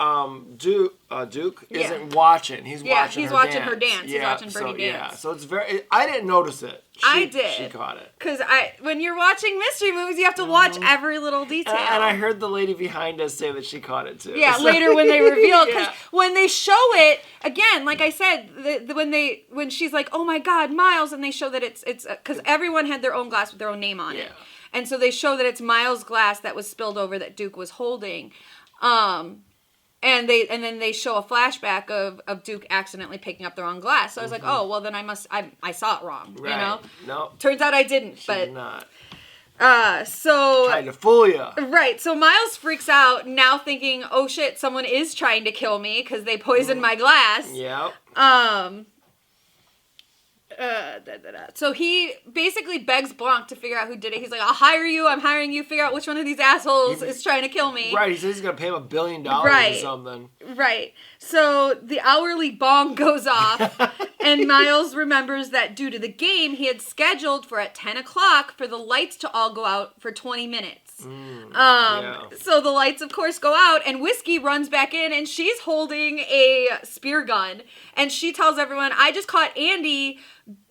isn't watching. He's watching her dance. He's watching Birdie dance. Yeah, so it's very... I didn't notice it. I did. She caught it. Because when you're watching mystery movies, you have to watch every little detail. And I heard the lady behind us say that she caught it too. Yeah, later when they reveal it. Because when they show it, again, like I said, when she's like, oh my God, Miles, and they show that it's because everyone had their own glass with their own name on it. And so they show that it's Miles' glass that was spilled over that Duke was holding. And then they show a flashback of Duke accidentally picking up the wrong glass. So I was like, oh, well then I saw it wrong. Right. No. Turns out I didn't. She did not. So trying to fool you. Right. So Miles freaks out now, thinking, oh shit, someone is trying to kill me because they poisoned my glass. Yep. So he basically begs Blanc to figure out who did it. He's like, I'll hire you. I'm hiring you. Figure out which one of these assholes is trying to kill me. Right. He says he's going to pay him $1 billion or something. Right. So the hourly bong goes off, and Miles remembers that due to the game, he had scheduled for at 10 o'clock for the lights to all go out for 20 minutes. So the lights, of course, go out, and Whiskey runs back in, and she's holding a spear gun, and she tells everyone, I just caught Andi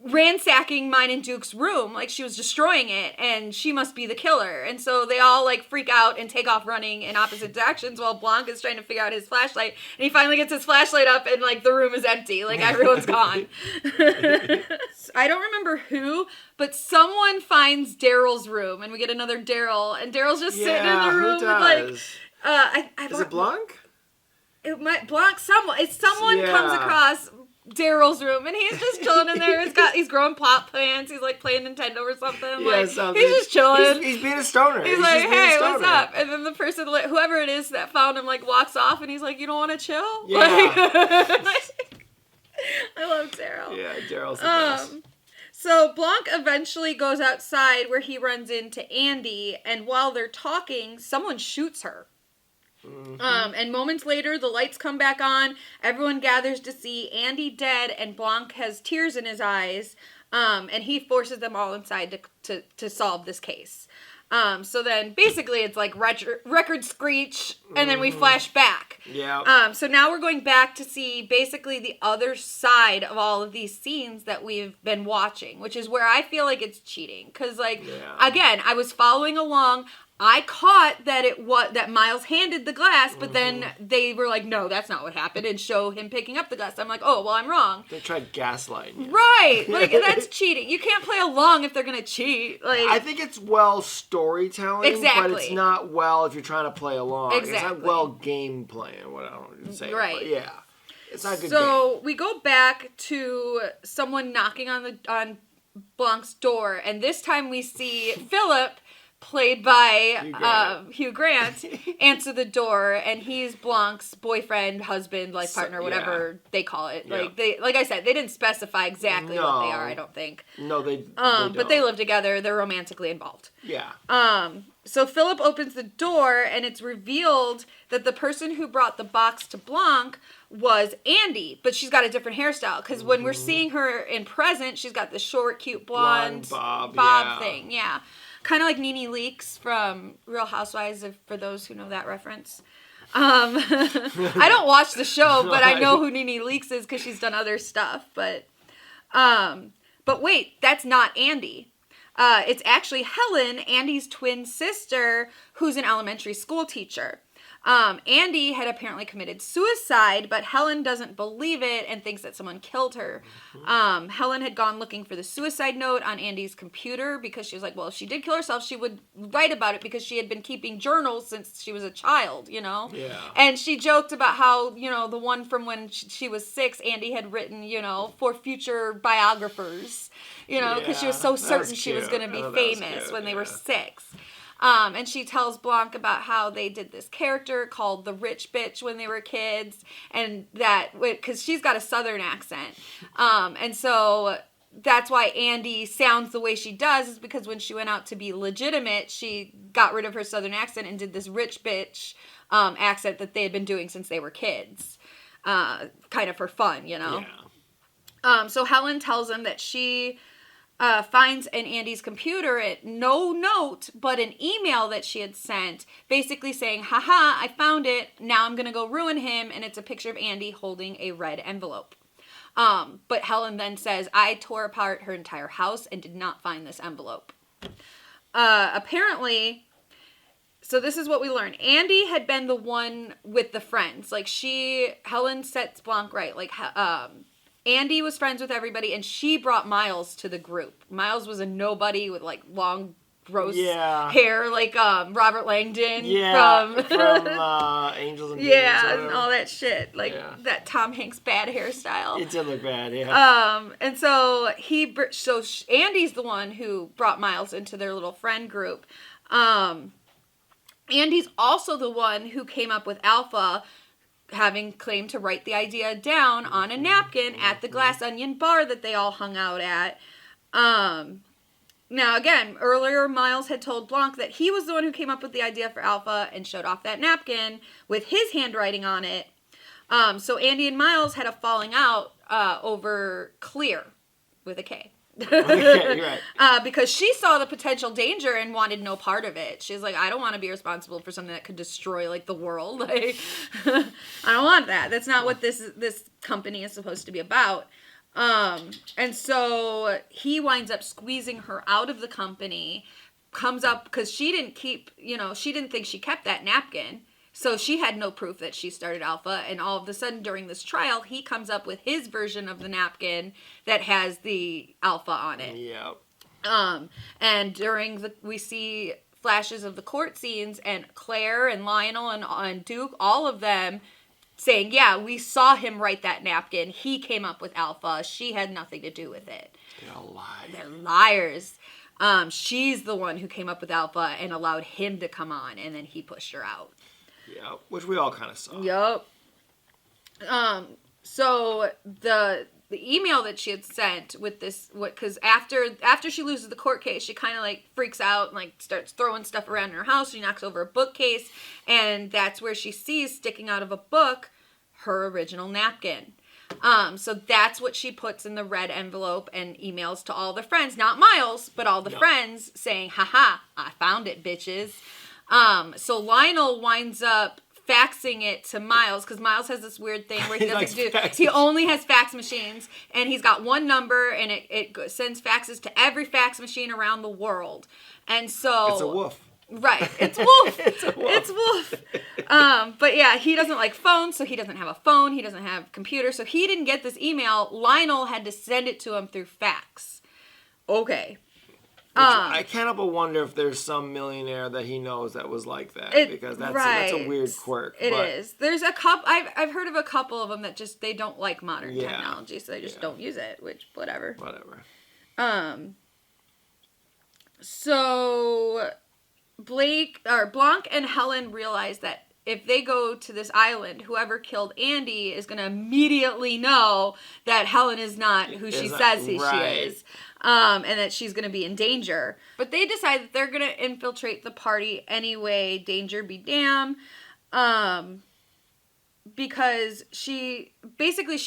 ransacking mine and Duke's room, like she was destroying it, and she must be the killer. And so they all like freak out and take off running in opposite directions while Blanc is trying to figure out his flashlight, and he finally gets his flashlight up and like the room is empty, like everyone's gone. I don't remember who, but someone finds Daryl's room, and we get another Daryl, and Daryl's just sitting in the room with like is it Blanc? It might Blanc someone. It's someone comes across Daryl's room, and he's just chilling in there. He's growing pot plants. He's like playing Nintendo or something. He's just chilling. He's being a stoner. He's like, hey, what's up? And then the person, like, whoever it is that found him, like walks off, and he's like, you don't want to chill? Yeah. I love Daryl. Yeah, Daryl's the best. So Blanc eventually goes outside where he runs into Andi, and while they're talking, someone shoots her. And moments later, the lights come back on. Everyone gathers to see Andi dead, and Blanc has tears in his eyes. And he forces them all inside to solve this case. So then basically it's like record screech, and then we flash back. Yeah. So now we're going back to see basically the other side of all of these scenes that we've been watching, which is where I feel like it's cheating. Because, again, I was following along. I caught that Miles handed the glass, but then they were like, no, that's not what happened, and show him picking up the glass. I'm like, oh, well, I'm wrong. They tried gaslighting you. Right. Like, that's cheating. You can't play along if they're going to cheat. Like, I think it's well storytelling, Exactly. but it's not well if you're trying to play along. It's Exactly. not well game playing, what I don't say. Right. But yeah. It's not a good game. So we go back to someone knocking on Blanc's door, and this time we see Philip, played by Hugh Grant, answer the door, and he's Blanc's boyfriend, husband, life partner, whatever they call it. Yeah. Like I said, they didn't specify exactly what they are, I don't think. No, they but they live together. They're romantically involved. Yeah. So Philip opens the door, and it's revealed that the person who brought the box to Blanc was Andi, but she's got a different hairstyle, because when we're seeing her in present, she's got the short, cute blonde bob thing. Yeah. Kind of like Nene Leakes from Real Housewives, for those who know that reference. I don't watch the show, but I know who Nene Leakes is because she's done other stuff. But wait, that's not Andi. It's actually Helen, Andi's twin sister, who's an elementary school teacher. Andi had apparently committed suicide, but Helen doesn't believe it and thinks that someone killed her. Helen had gone looking for the suicide note on Andi's computer because she was like, well, if she did kill herself, she would write about it because she had been keeping journals since she was a child, you know? Yeah. And she joked about how, you know, the one from when she was 6, Andi had written, you know, for future biographers, you know, because she was so certain she was going to be famous when they were 6. And she tells Blanc about how they did this character called the rich bitch when they were kids, and that because she's got a southern accent, and so that's why Andi sounds the way she does, is because when she went out to be legitimate, she got rid of her southern accent and did this rich bitch accent that they had been doing since they were kids, kind of for fun, you know. Yeah. So Helen tells him that she finds in Andi's computer no note, but an email that she had sent, basically saying, haha, I found it, now I'm going to go ruin him, and it's a picture of Andi holding a red envelope. But Helen then says, I tore apart her entire house and did not find this envelope. Apparently, so this is what we learned. Andi had been the one with the friends. Like, Helen sets Blanc right. Like, Andi was friends with everybody, and she brought Miles to the group. Miles was a nobody with, like, long, gross hair, like Robert Langdon from Angels and Demons. Yeah, and all that shit. Like, that Tom Hanks bad hairstyle. It did look bad, yeah. And so Andi's the one who brought Miles into their little friend group. Andi's also the one who came up with Alpha, having claimed to write the idea down on a napkin at the Glass Onion bar that they all hung out at. Now, again, earlier Miles had told Blanc that he was the one who came up with the idea for Alpha and showed off that napkin with his handwriting on it. So Andi and Miles had a falling out over Clear with a K. Okay, you're right. Because she saw the potential danger and wanted no part of it. She's like, I don't want to be responsible for something that could destroy, like, the world. Like, I don't want that. That's not what this company is supposed to be about. And so he winds up squeezing her out of the company, comes up, because she didn't think she kept that napkin. So she had no proof that she started Alpha, and all of a sudden during this trial, he comes up with his version of the napkin that has the Alpha on it. Yep. And we see flashes of the court scenes, and Claire and Lionel and Duke, all of them saying, yeah, we saw him write that napkin. He came up with Alpha. She had nothing to do with it. They're liars. She's the one who came up with Alpha and allowed him to come on, and then he pushed her out. Yeah, which we all kind of saw. Yep. So the email that she had sent with this, because after she loses the court case, she kind of like freaks out and like starts throwing stuff around in her house. She knocks over a bookcase, and that's where she sees sticking out of a book her original napkin. So that's what she puts in the red envelope and emails to all the friends, not Miles, but all the friends, saying, haha, I found it, bitches. So Lionel winds up faxing it to Miles, because Miles has this weird thing where he only has fax machines, and he's got one number, and it sends faxes to every fax machine around the world. And so it's a woof. Right. It's Wolf. It's a wolf. It's Wolf. But yeah, he doesn't like phones, so he doesn't have a phone. He doesn't have a computer, so he didn't get this email. Lionel had to send it to him through fax. Okay. I can't help but wonder if there's some millionaire that he knows that was like that, because that's a weird quirk. It is. There's a couple. I've heard of a couple of them that just they don't like modern technology, so they just don't use it. Which whatever. So Blanc and Helen realize that if they go to this island, whoever killed Andi is going to immediately know that Helen is not who she says she is. And that she's going to be in danger. But they decide that they're going to infiltrate the party anyway, danger be damned. Because she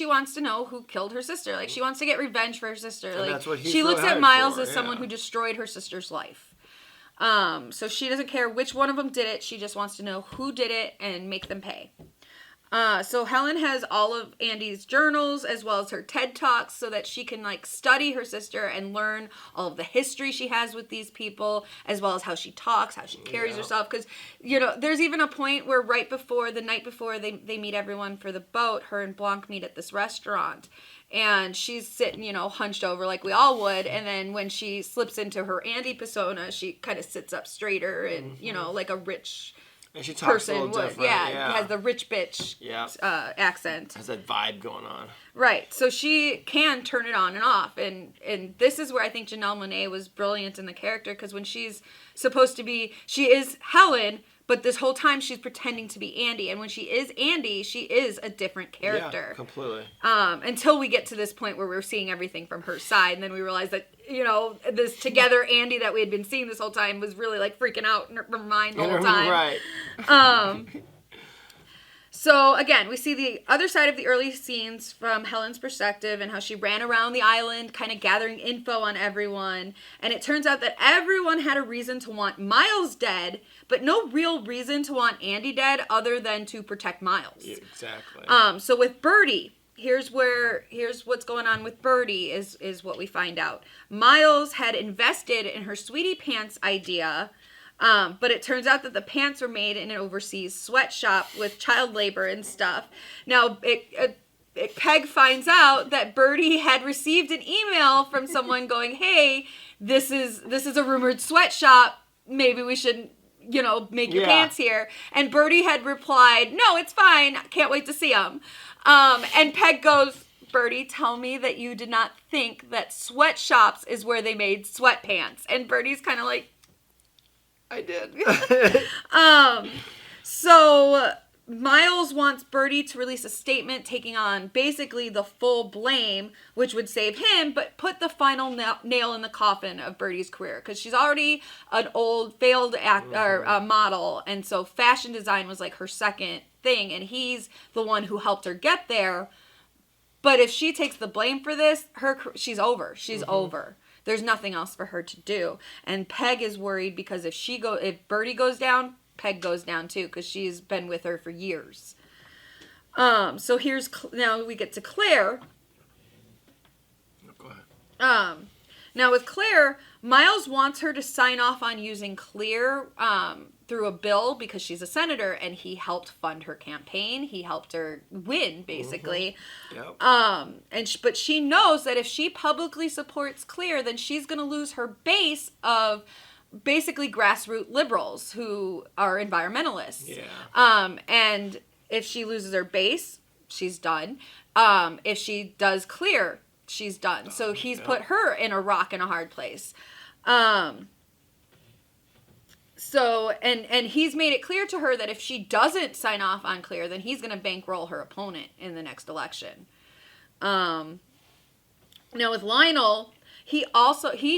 wants to know who killed her sister. Like, she wants to get revenge for her sister. And like, that's what he's she looks so at Miles for, as someone who destroyed her sister's life. So she doesn't care which one of them did it. She just wants to know who did it and make them pay. So Helen has all of Andi's journals as well as her TED Talks so that she can like study her sister and learn all of the history she has with these people, as well as how she talks, how she carries herself. Because, there's even a point where the night before they meet everyone for the boat, her and Blanc meet at this restaurant. And she's sitting, hunched over like we all would. And then when she slips into her Andi persona, she kind of sits up straighter and, like a rich and she talks person a little would. different. Yeah, has the rich bitch accent. Has that vibe going on. Right. So she can turn it on and off. And this is where I think Janelle Monáe was brilliant in the character, because when she's supposed to be, she is Helen, but this whole time she's pretending to be Andi. And when she is Andi, she is a different character. Yeah, completely. Until we get to this point where we're seeing everything from her side. And then we realize that, this together Andi that we had been seeing this whole time was really like freaking out in her mind the whole time. Right. So again, we see the other side of the early scenes from Helen's perspective and how she ran around the island kind of gathering info on everyone. And it turns out that everyone had a reason to want Miles dead, but no real reason to want Andi dead other than to protect Miles. Yeah, exactly. So with Birdie, here's what's going on with Birdie is what we find out. Miles had invested in her Sweetie Pants idea, but it turns out that the pants were made in an overseas sweatshop with child labor and stuff. Now, Peg finds out that Birdie had received an email from someone going, "Hey, this is a rumored sweatshop. Maybe we shouldn't, make your pants here." And Birdie had replied, "No, it's fine. Can't wait to see them." And Peg goes, "Birdie, tell me that you did not think that sweatshops is where they made sweatpants." And Birdie's kind of like, "I did." So Miles wants Birdie to release a statement taking on basically the full blame, which would save him, but put the final nail in the coffin of Birdie's career, because she's already an old failed model, and so fashion design was like her second thing, and he's the one who helped her get there. But if she takes the blame for this, she's over. She's over. There's nothing else for her to do. And Peg is worried because if Birdie goes down, Peg goes down too, because she's been with her for years. So now we get to Claire. Go ahead. Now with Claire, Miles wants her to sign off on using Clear through a bill because she's a senator, and he helped fund her campaign. He helped her win, basically. Yep. But she knows that if she publicly supports Clear, then she's going to lose her base of basically grassroots liberals who are environmentalists. Yeah. And if she loses her base, she's done. If she does Clear, she's done. So he's put her in a rock and a hard place. So, and he's made it clear to her that if she doesn't sign off on Clear, then he's going to bankroll her opponent in the next election. Now with Lionel, he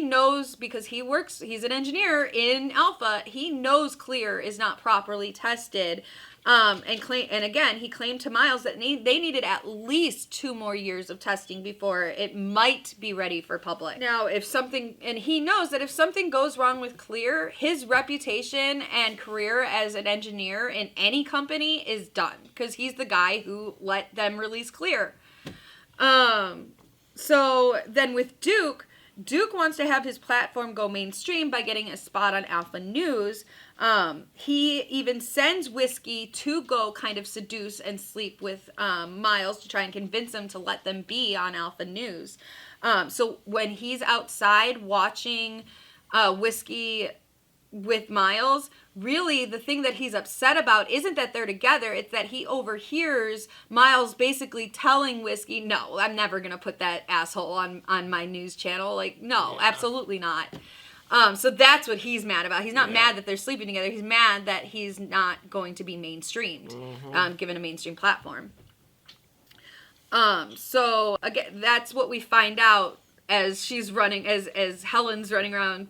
knows, because he's an engineer in Alpha, he knows Clear is not properly tested. And again, he claimed to Miles that they needed at least 2 more years of testing before it might be ready for public. Now, and he knows that if something goes wrong with Clear, his reputation and career as an engineer in any company is done, because he's the guy who let them release Clear. So then with Duke, Duke wants to have his platform go mainstream by getting a spot on Alpha News. He even sends Whiskey to go kind of seduce and sleep with Miles to try and convince him to let them be on Alpha News. So when he's outside watching Whiskey with Miles, really the thing that he's upset about isn't that they're together, it's that he overhears Miles basically telling Whiskey, no, I'm never going to put that asshole on my news channel. Like, no, absolutely not. So that's what he's mad about. He's not mad that they're sleeping together. He's mad that he's not going to be mainstreamed, given a mainstream platform. So again, that's what we find out as she's running, as Helen's running around,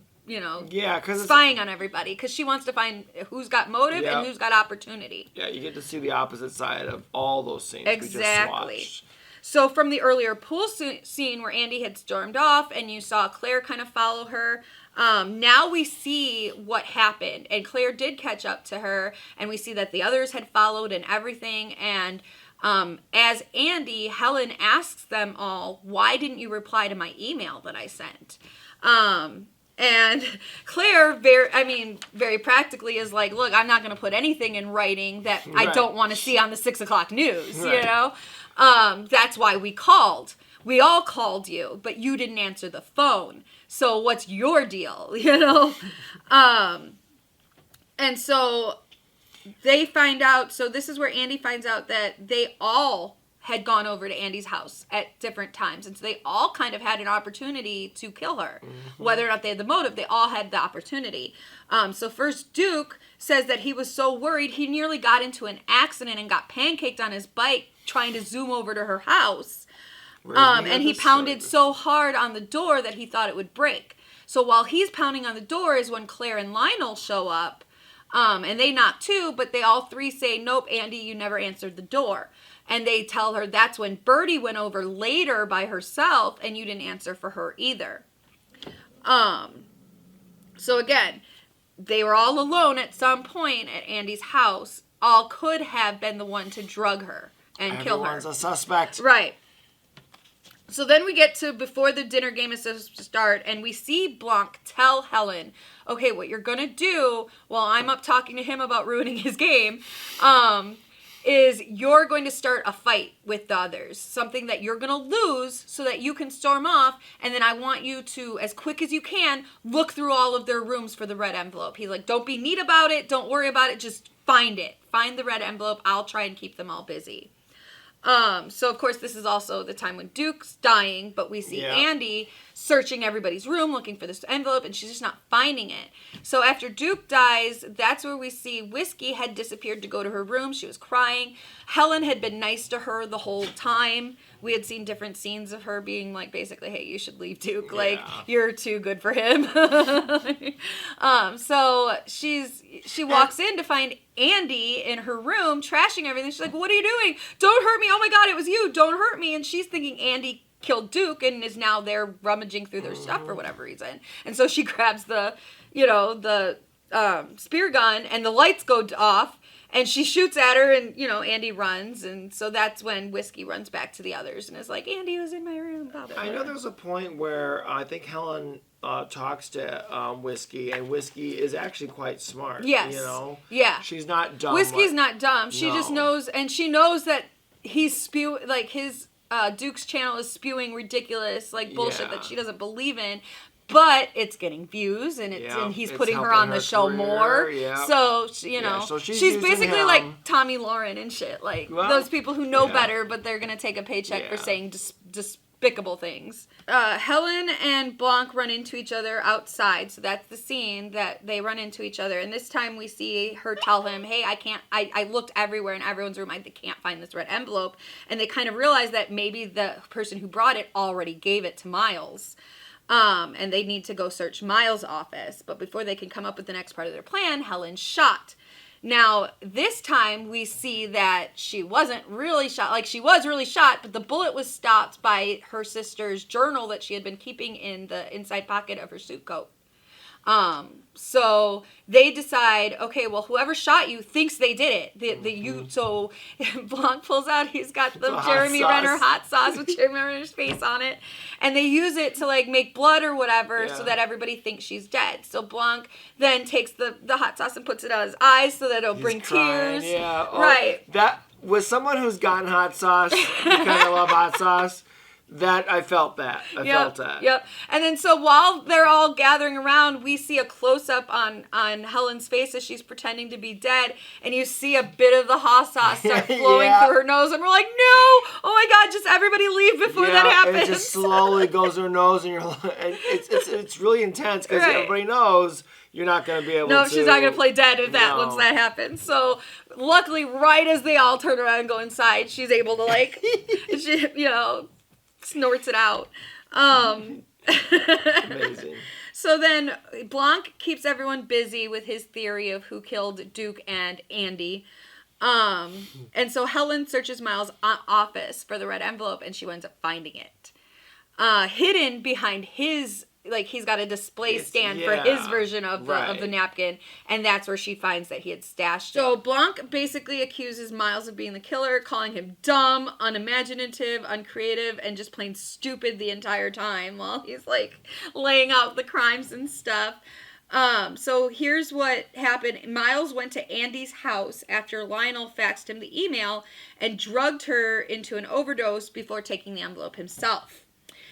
spying on everybody, because she wants to find who's got motive and who's got opportunity. Yeah, you get to see the opposite side of all those scenes Exactly. we just watched. So from the earlier pool scene where Andi had stormed off and you saw Claire kind of follow her, now we see what happened. And Claire did catch up to her, and we see that the others had followed and everything. And as Andi, Helen asks them all, why didn't you reply to my email that I sent? And Claire, very practically is like, look, I'm not going to put anything in writing that I don't want to see on the 6 o'clock news, That's why we called. We all called you, but you didn't answer the phone. So what's your deal, And so they find out, so this is where Andi finds out that they all had gone over to Andi's house at different times. And so they all kind of had an opportunity to kill her. Whether or not they had the motive, they all had the opportunity. So first Duke says that he was so worried he nearly got into an accident and got pancaked on his bike trying to zoom over to her house. And he pounded so hard on the door that he thought it would break. So while he's pounding on the door is when Claire and Lionel show up. And they knock too, but they all three say, nope, Andi, you never answered the door. And they tell her that's when Birdie went over later by herself and you didn't answer for her either. So again, they were all alone at some point at Andi's house. All could have been the one to drug her and kill her. Everyone's a suspect. Right. So then we get to before the dinner game is supposed to start, and we see Blanc tell Helen, okay, what you're going to do while I'm up talking to him about ruining his game, is you're going to start a fight with the others. Something that you're going to lose so that you can storm off, and then I want you to, as quick as you can, look through all of their rooms for the red envelope. He's like, don't be neat about it, don't worry about it, just find it. Find the red envelope, I'll try and keep them all busy. So of course this is also the time when Duke's dying, but we see Andi searching everybody's room looking for this envelope, and she's just not finding it. So after Duke dies, that's where we see Whiskey had disappeared to go to her room. She was crying. Helen had been nice to her the whole time. We had seen different scenes of her being like, basically, hey, you should leave Duke. Like, you're too good for him. So she walks in to find Andi in her room trashing everything. She's like, what are you doing? Don't hurt me. Oh my God, it was you. Don't hurt me. And she's thinking Andi killed Duke and is now there rummaging through their stuff for whatever reason. And so she grabs the spear gun, and the lights go off, and she shoots at her, and, Andi runs. And so that's when Whiskey runs back to the others and is like, Andi was in my room. Blah, blah, blah. I know there's a point where I think Helen talks to Whiskey, and Whiskey is actually quite smart. Yes. Yeah. She's not dumb. Whiskey's not dumb. She just knows, and she knows that he's his Duke's channel is spewing ridiculous bullshit that she doesn't believe in, but it's getting views, and he's putting her on the show more. Yeah. So so she's basically like Tommy Lauren and shit, those people who know better, but they're gonna take a paycheck for saying despicable things. Helen and Blanc run into each other outside, so that's the scene that they run into each other, and this time we see her tell him, hey, I looked everywhere in everyone's room, I can't find this red envelope, and they kind of realize that maybe the person who brought it already gave it to Miles, and they need to go search Miles' office, but before they can come up with the next part of their plan, Helen's shot. Now, this time we see that she wasn't really shot. She was really shot, but the bullet was stopped by her sister's journal that she had been keeping in the inside pocket of her suit coat. So they decide, okay, well, whoever shot you thinks they did it. So Blanc pulls out, he's got the Jeremy Renner hot sauce with Jeremy Renner's face on it, and they use it to like make blood or whatever so that everybody thinks she's dead. So Blanc then takes the hot sauce and puts it on his eyes so that it'll bring tears. Yeah. Right. That was someone who's gotten hot sauce because I love hot sauce. That I felt that. I felt that. Yep. And then so while they're all gathering around, we see a close up on Helen's face as she's pretending to be dead, and you see a bit of the hot sauce start flowing through her nose, and we're like, no! Oh my God! Just everybody leave before that happens. And it just slowly goes through her nose, and it's really intense because everybody knows you're not going to be able to. No, she's not going to play dead once that happens. So luckily, right as they all turn around and go inside, she's able to like, snorts it out. Amazing. So then Blanc keeps everyone busy with his theory of who killed Duke and Andi. And so Helen searches Miles' office for the red envelope, and she winds up finding it. Hidden behind his, like, he's got a display stand for his version of the napkin, and that's where she finds that he had stashed it. So Blanc basically accuses Miles of being the killer, calling him dumb, unimaginative, uncreative, and just plain stupid the entire time while he's, like, laying out the crimes and stuff. So here's what happened. Miles went to Andi's house after Lionel faxed him the email and drugged her into an overdose before taking the envelope himself.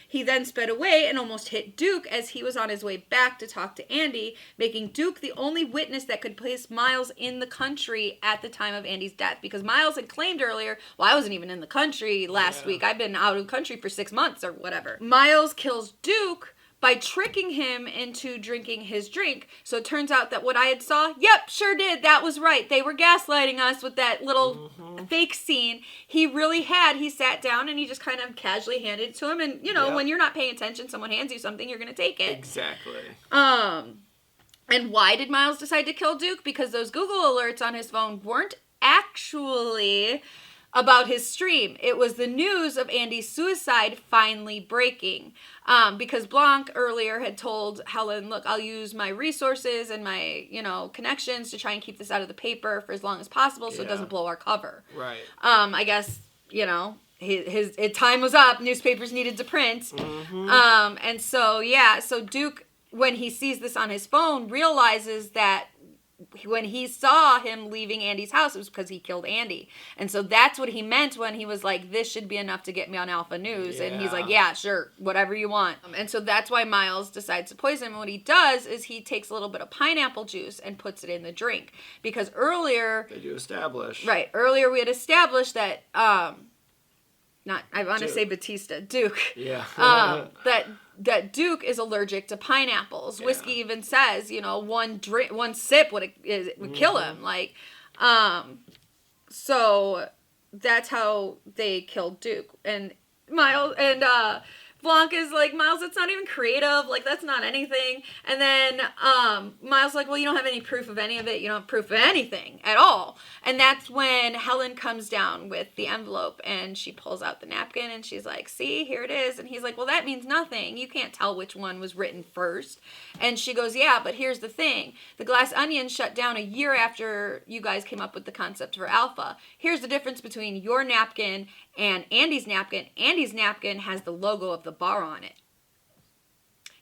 He then sped away and almost hit Duke as he was on his way back to talk to Andi, making Duke the only witness that could place Miles in the country at the time of Andi's death. Because Miles had claimed earlier, well, I wasn't even in the country last week. I've been out of the country for 6 months or whatever. Miles kills Duke by tricking him into drinking his drink. So it turns out that what I had saw, yep, sure did. That was right. They were gaslighting us with that little fake scene. He really had. He sat down and he just kind of casually handed it to him. And, when you're not paying attention, someone hands you something, you're going to take it. Exactly. And why did Miles decide to kill Duke? Because those Google alerts on his phone weren't actually about his stream. It was the news of Andi's suicide finally breaking. Because Blanc earlier had told Helen, look, I'll use my resources and my, connections to try and keep this out of the paper for as long as possible so it doesn't blow our cover. Right. I guess, his time was up. Newspapers needed to print. And so Duke, when he sees this on his phone, realizes that when he saw him leaving Andi's house, it was because he killed Andi. And so that's what he meant when he was like, this should be enough to get me on Alpha News. Yeah. And he's like, yeah, sure, whatever you want. And so that's why Miles decides to poison him. And what he does is he takes a little bit of pineapple juice and puts it in the drink. Because earlier... They do establish. Right. Earlier we had established that... I want to say Batista. Duke. Yeah. That Duke is allergic to pineapples. Yeah. Whiskey even says, one sip would kill him. Like, so that's how they killed Duke. And Miles and Blanc is like, Miles, it's not even creative. Like, that's not anything. And then Miles is like, well, you don't have any proof of any of it. You don't have proof of anything at all. And that's when Helen comes down with the envelope and she pulls out the napkin and she's like, see, here it is. And he's like, well, that means nothing. You can't tell which one was written first. And she goes, yeah, but here's the thing. The Glass Onion shut down a year after you guys came up with the concept for Alpha. Here's the difference between your napkin and Andi's napkin. Andi's napkin has the logo of the bar on it.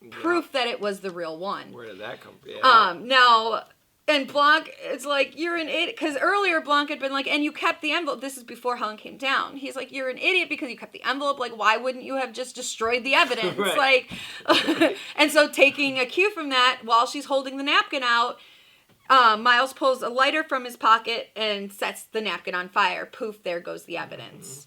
Yeah. Proof that it was the real one. Where did that come from? Yeah. Now, and Blanc is like, you're an idiot. Because earlier Blanc had been like, and you kept the envelope. This is before Helen came down. He's like, you're an idiot because you kept the envelope. Like, why wouldn't you have just destroyed the evidence? Right. Like, and so taking a cue from that, while she's holding the napkin out, Miles pulls a lighter from his pocket and sets the napkin on fire. Poof, there goes the evidence.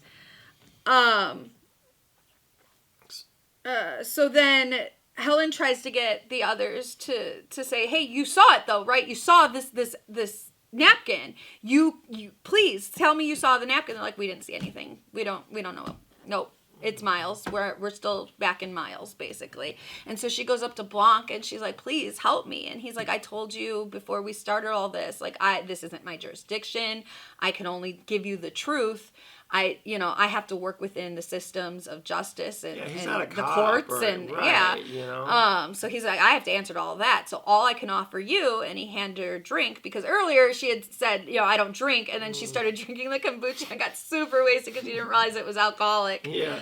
So then Helen tries to get the others to say, hey, you saw it though, right? You saw this napkin. You please tell me you saw the napkin. They're like, we didn't see anything. We don't know. Nope. It's Miles. We're still back in Miles, basically. And so she goes up to Blanc and she's like, please help me. And he's like, I told you before we started all this, like, this isn't my jurisdiction. I can only give you the truth. I have to work within the systems of justice and, he's and not a the cop courts or, and right, So he's like, I have to answer to all that. So all I can offer you, and he handed her a drink because earlier she had said, I don't drink, and then she started drinking the kombucha and got super wasted because she didn't realize it was alcoholic. Yeah.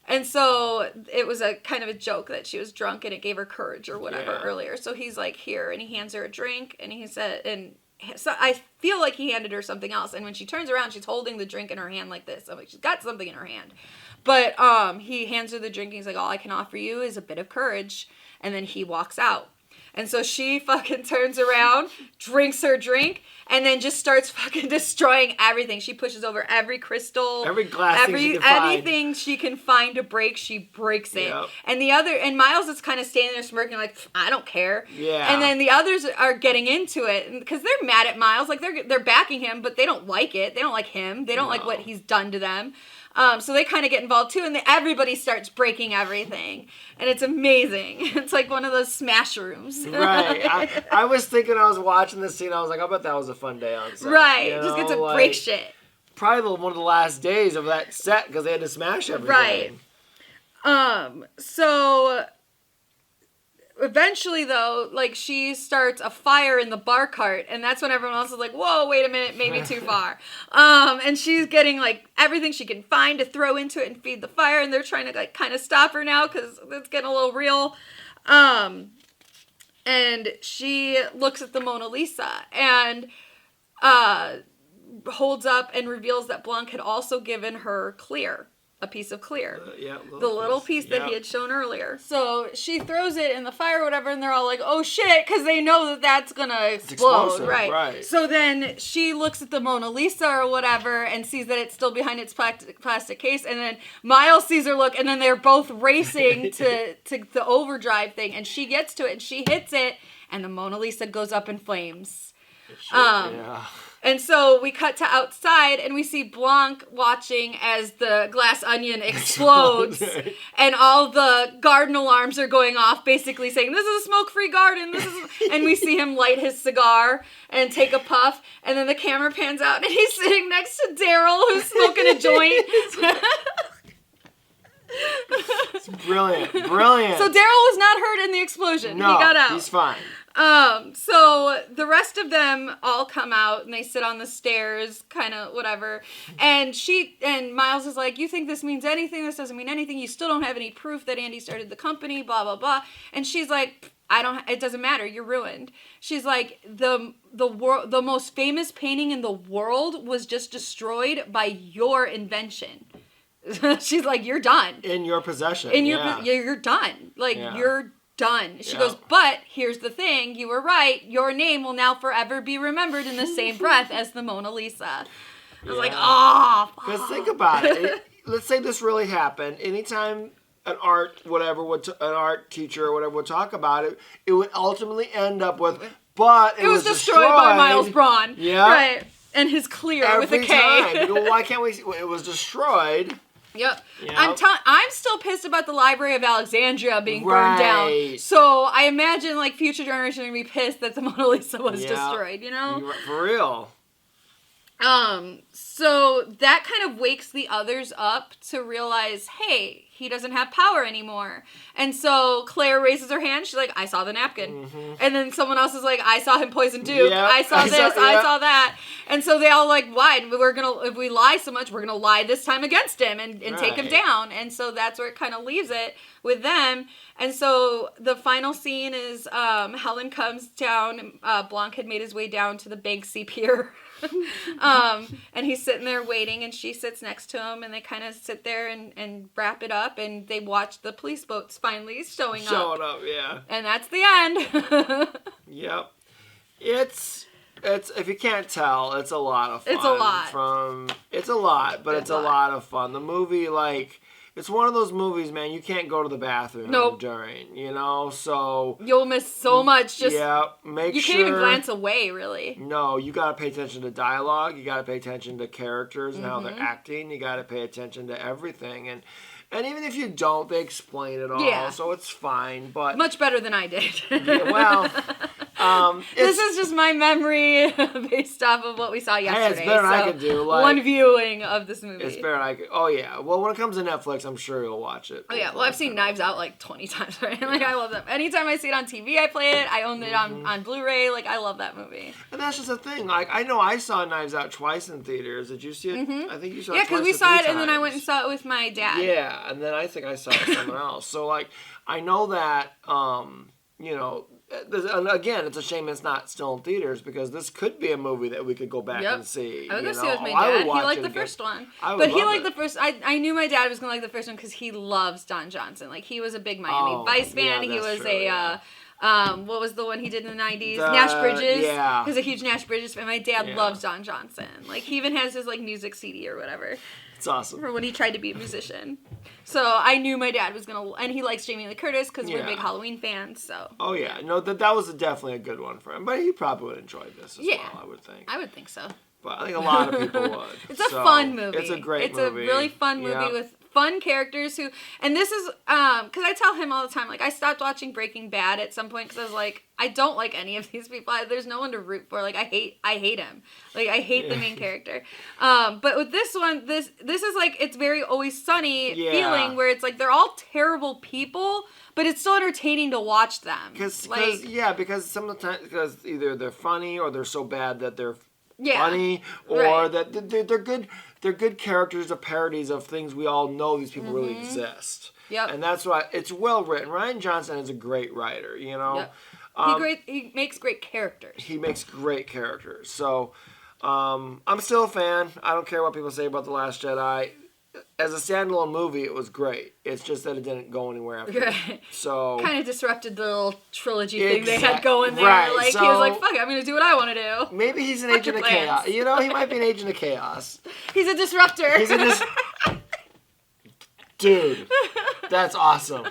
And so it was a kind of a joke that she was drunk and it gave her courage or whatever earlier. So he's like, here, and he hands her a drink, and he said, and so I feel like he handed her something else, and when she turns around, she's holding the drink in her hand like this. I'm like, she's got something in her hand. But he hands her the drink, and he's like, all I can offer you is a bit of courage. And then he walks out. And so she fucking turns around, drinks her drink, and then just starts fucking destroying everything. She pushes over every crystal, every glass, anything she can find to break, she breaks it. Yep. And Miles is kind of standing there smirking like, I don't care. Yeah. And then the others are getting into it because they're mad at Miles, like they're backing him, but they don't like it. They don't like him. They don't like what he's done to them. So they kind of get involved too, and everybody starts breaking everything, and it's amazing. It's like one of those smash rooms. Right. I was thinking, I was watching this scene, I was like, I bet that was a fun day on set. Right. Just get to break shit. Probably one of the last days of that set because they had to smash everything. Right. So eventually, though, like, she starts a fire in the bar cart, and that's when everyone else is like, whoa, wait a minute, maybe too far. And she's getting, like, everything she can find to throw into it and feed the fire, and they're trying to, like, kind of stop her now, because it's getting a little real. And she looks at the Mona Lisa, and holds up and reveals that Blanc had also given her clear. A piece of clear. The little piece that he had shown earlier. So she throws it in the fire or whatever, and they're all like, oh shit, because they know that that's gonna explode. Right. So then she looks at the Mona Lisa or whatever and sees that it's still behind its plastic case, and then Miles sees her look, and then they're both racing to the overdrive thing, and she gets to it and she hits it, and the Mona Lisa goes up in flames. And so we cut to outside, and we see Blanc watching as the glass onion explodes, and all the garden alarms are going off, basically saying, this is a smoke-free garden, and we see him light his cigar and take a puff, and then the camera pans out, and he's sitting next to Daryl, who's smoking a joint. It's brilliant. So Daryl was not hurt in the explosion. No, he got out. He's fine. So the rest of them all come out and they sit on the stairs, kind of whatever. And Miles is like, you think this means anything? This doesn't mean anything. You still don't have any proof that Andi started the company, blah, blah, blah. And she's like, it doesn't matter. You're ruined. She's like, the most famous painting in the world was just destroyed by your invention. She's like, you're done. In your possession. You're done. Like, you're done. She goes, but here's the thing. You were right. Your name will now forever be remembered in the same breath as the Mona Lisa. I was like, oh. Because think about it. Let's say this really happened. Anytime an art teacher or whatever would talk about it, it would ultimately end up with, but it was destroyed by Miles Braun. Yeah. Right. And his clear every with a K. Time. Well, why can't we? It was destroyed. Yep. I'm still pissed about the Library of Alexandria being burned down. So I imagine like future generations are gonna be pissed that the Mona Lisa was destroyed, you know? For real. So that kind of wakes the others up to realize, hey, he doesn't have power anymore. And so Claire raises her hand. She's like, I saw the napkin. Mm-hmm. And then someone else is like, I saw him poison Duke. Yep. I saw that. And so they all like, why? If we lie so much, we're going to lie this time against him and take him down. And so that's where it kind of leaves it with them. And so the final scene is Helen comes down. Blanc had made his way down to the Banksy Pier. And he's sitting there waiting, and she sits next to him, and they kind of sit there and wrap it up, and they watch the police boats finally showing up, yeah. And that's the end. Yep. It's if you can't tell, it's a lot of fun. It's a lot. It's a lot, but it's a lot of fun. The movie, like, it's one of those movies, man, you can't go to the bathroom during, you know, so... You'll miss so much, just... Yeah, you can't even glance away, really. No, you gotta pay attention to dialogue, you gotta pay attention to characters and how they're acting, you gotta pay attention to everything, and even if you don't, they explain it all, so it's fine, but... Much better than I did. Yeah, well, This is just my memory based off of what we saw yesterday. Hey, it's better than I could do. Like, one viewing of this movie. It's better than I could. Oh, yeah. Well, when it comes to Netflix, I'm sure you'll watch it. Oh, yeah. Well, I've seen Knives Out like 20 times, right? Like, I love that. Anytime I see it on TV, I play it. I own it on Blu-ray. Like, I love that movie. And that's just the thing. Like, I know I saw Knives Out twice in theaters. Did you see it? I think you saw it twice. Yeah, because we saw it, and then I went and saw it with my dad. Yeah, and then I think I saw it with someone else. So, like, I know that, you know, and again, it's a shame it's not still in theaters because this could be a movie that we could go back and see. I would go see it with my I would dad. He watch liked it the again. first one. But he liked the first. I knew my dad was going to like the first one because he loves Don Johnson. Like, he was a big Miami Vice fan. He was what was the one he did in the 90s? Nash Bridges. Yeah. He was a huge Nash Bridges fan. My dad loves Don Johnson. Like, he even has his, like, music CD or whatever. It's awesome. For when he tried to be a musician. So I knew my dad was going to... And he likes Jamie Lee Curtis because we're big Halloween fans, so... Oh, yeah. No, that was definitely a good one for him. But he probably would enjoy this as well, I would think. I would think so. But I think a lot of people would. It's a fun movie. It's a great movie. It's a really fun movie with fun characters who... And this is... Because I tell him all the time, like, I stopped watching Breaking Bad at some point because I was like, I don't like any of these people. There's no one to root for. Like, I hate him. Like, I hate the main character. But with this one, this is like, it's very Always Sunny feeling where it's like, they're all terrible people, but it's still entertaining to watch them. Because sometimes, because either they're funny or they're so bad that they're funny, or that they're good. They're good characters or parodies of things we all know these people really exist. Yep. And that's why it's well written. Rian Johnson is a great writer, you know. Yep. He makes great characters. He makes great characters. So I'm still a fan. I don't care what people say about The Last Jedi. As a standalone movie, it was great. It's just that it didn't go anywhere after that. So kind of disrupted the little trilogy thing they had going there. Right. Like, so, he was like, fuck it, I'm going to do what I want to do. Maybe he's an agent of chaos. You know, he might be an agent of chaos. He's a disruptor. Dude, that's awesome.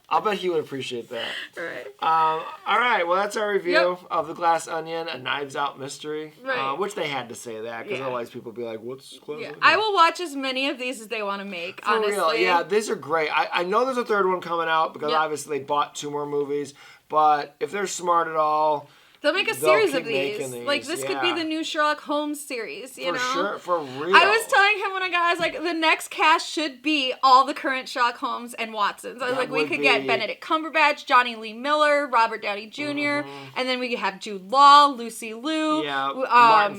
I'll bet he would appreciate that. Right. All right. Well, that's our review of The Glass Onion, a Knives Out mystery. Right. Which they had to say that because otherwise people would be like, "What's Glass Onion?" I will watch as many of these as they want to make. For honestly, real. Yeah, these are great. I know there's a third one coming out because obviously they bought 2 more movies. But if they're smart at all, they'll make a series of these. Like, this could be the new Sherlock Holmes series, you know? For sure, for real. I was telling him when I was like, the next cast should be all the current Sherlock Holmes and Watsons. I was like, we could get Benedict Cumberbatch, Johnny Lee Miller, Robert Downey Jr., and then we could have Jude Law, Lucy Liu, Martin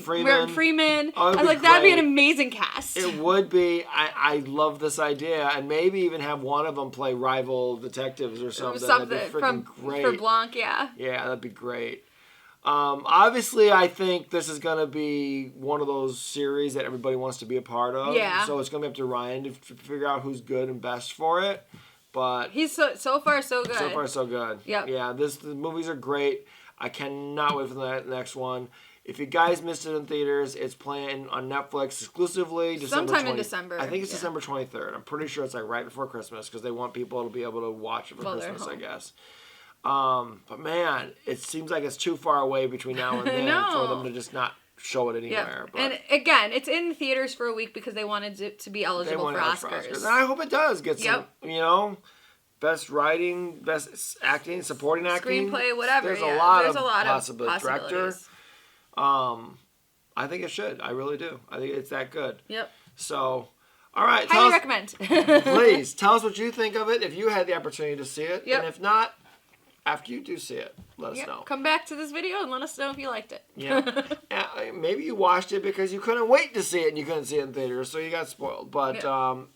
Freeman. I was like, that'd be an amazing cast. It would be. I love this idea. And maybe even have one of them play rival detectives or something. That'd be freaking great. For Blanc, yeah. Yeah, that'd be great. Obviously, I think this is going to be one of those series that everybody wants to be a part of. Yeah. So it's going to be up to Ryan to figure out who's good and best for it. But he's so far so good. So far so good. Yep. Yeah. The movies are great. I cannot wait for the next one. If you guys missed it in theaters, it's playing on Netflix exclusively. Sometime in December. I think it's December 23rd. I'm pretty sure it's like right before Christmas because they want people to be able to watch it for Christmas, I guess. But man, it seems like it's too far away between now and then for them to just not show it anywhere. But and again, it's in theaters for a week because they wanted it to be eligible for Oscars. And I hope it does get some, best writing, best acting, supporting acting, screenplay, whatever. There's a lot of possibilities. Director. I think it should. I really do. I think it's that good. Yep. So. All right. Highly recommend. Please tell us what you think of it if you had the opportunity to see it, and if not. After you do see it, let us know. Come back to this video and let us know if you liked it. Yeah. Maybe you watched it because you couldn't wait to see it and you couldn't see it in theaters, so you got spoiled. But,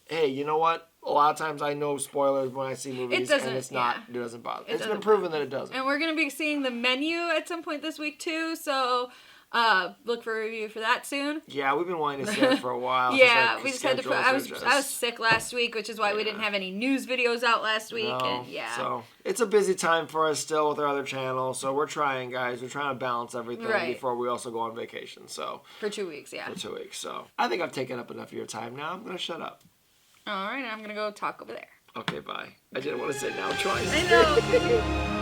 hey, you know what? A lot of times I know spoilers when I see movies and it doesn't bother. It's been proven that it doesn't. And we're going to be seeing the menu at some point this week, too, so... look for a review for that soon. Yeah, we've been wanting to see it for a while. We just had to put. I was sick last week, which is why we didn't have any news videos out last week. No, so it's a busy time for us still with our other channel. So we're trying, guys. We're trying to balance everything before we also go on vacation. So for 2 weeks, For 2 weeks. So I think I've taken up enough of your time now. I'm gonna shut up. All right, I'm gonna go talk over there. Okay, bye. I didn't want to say now twice. I know.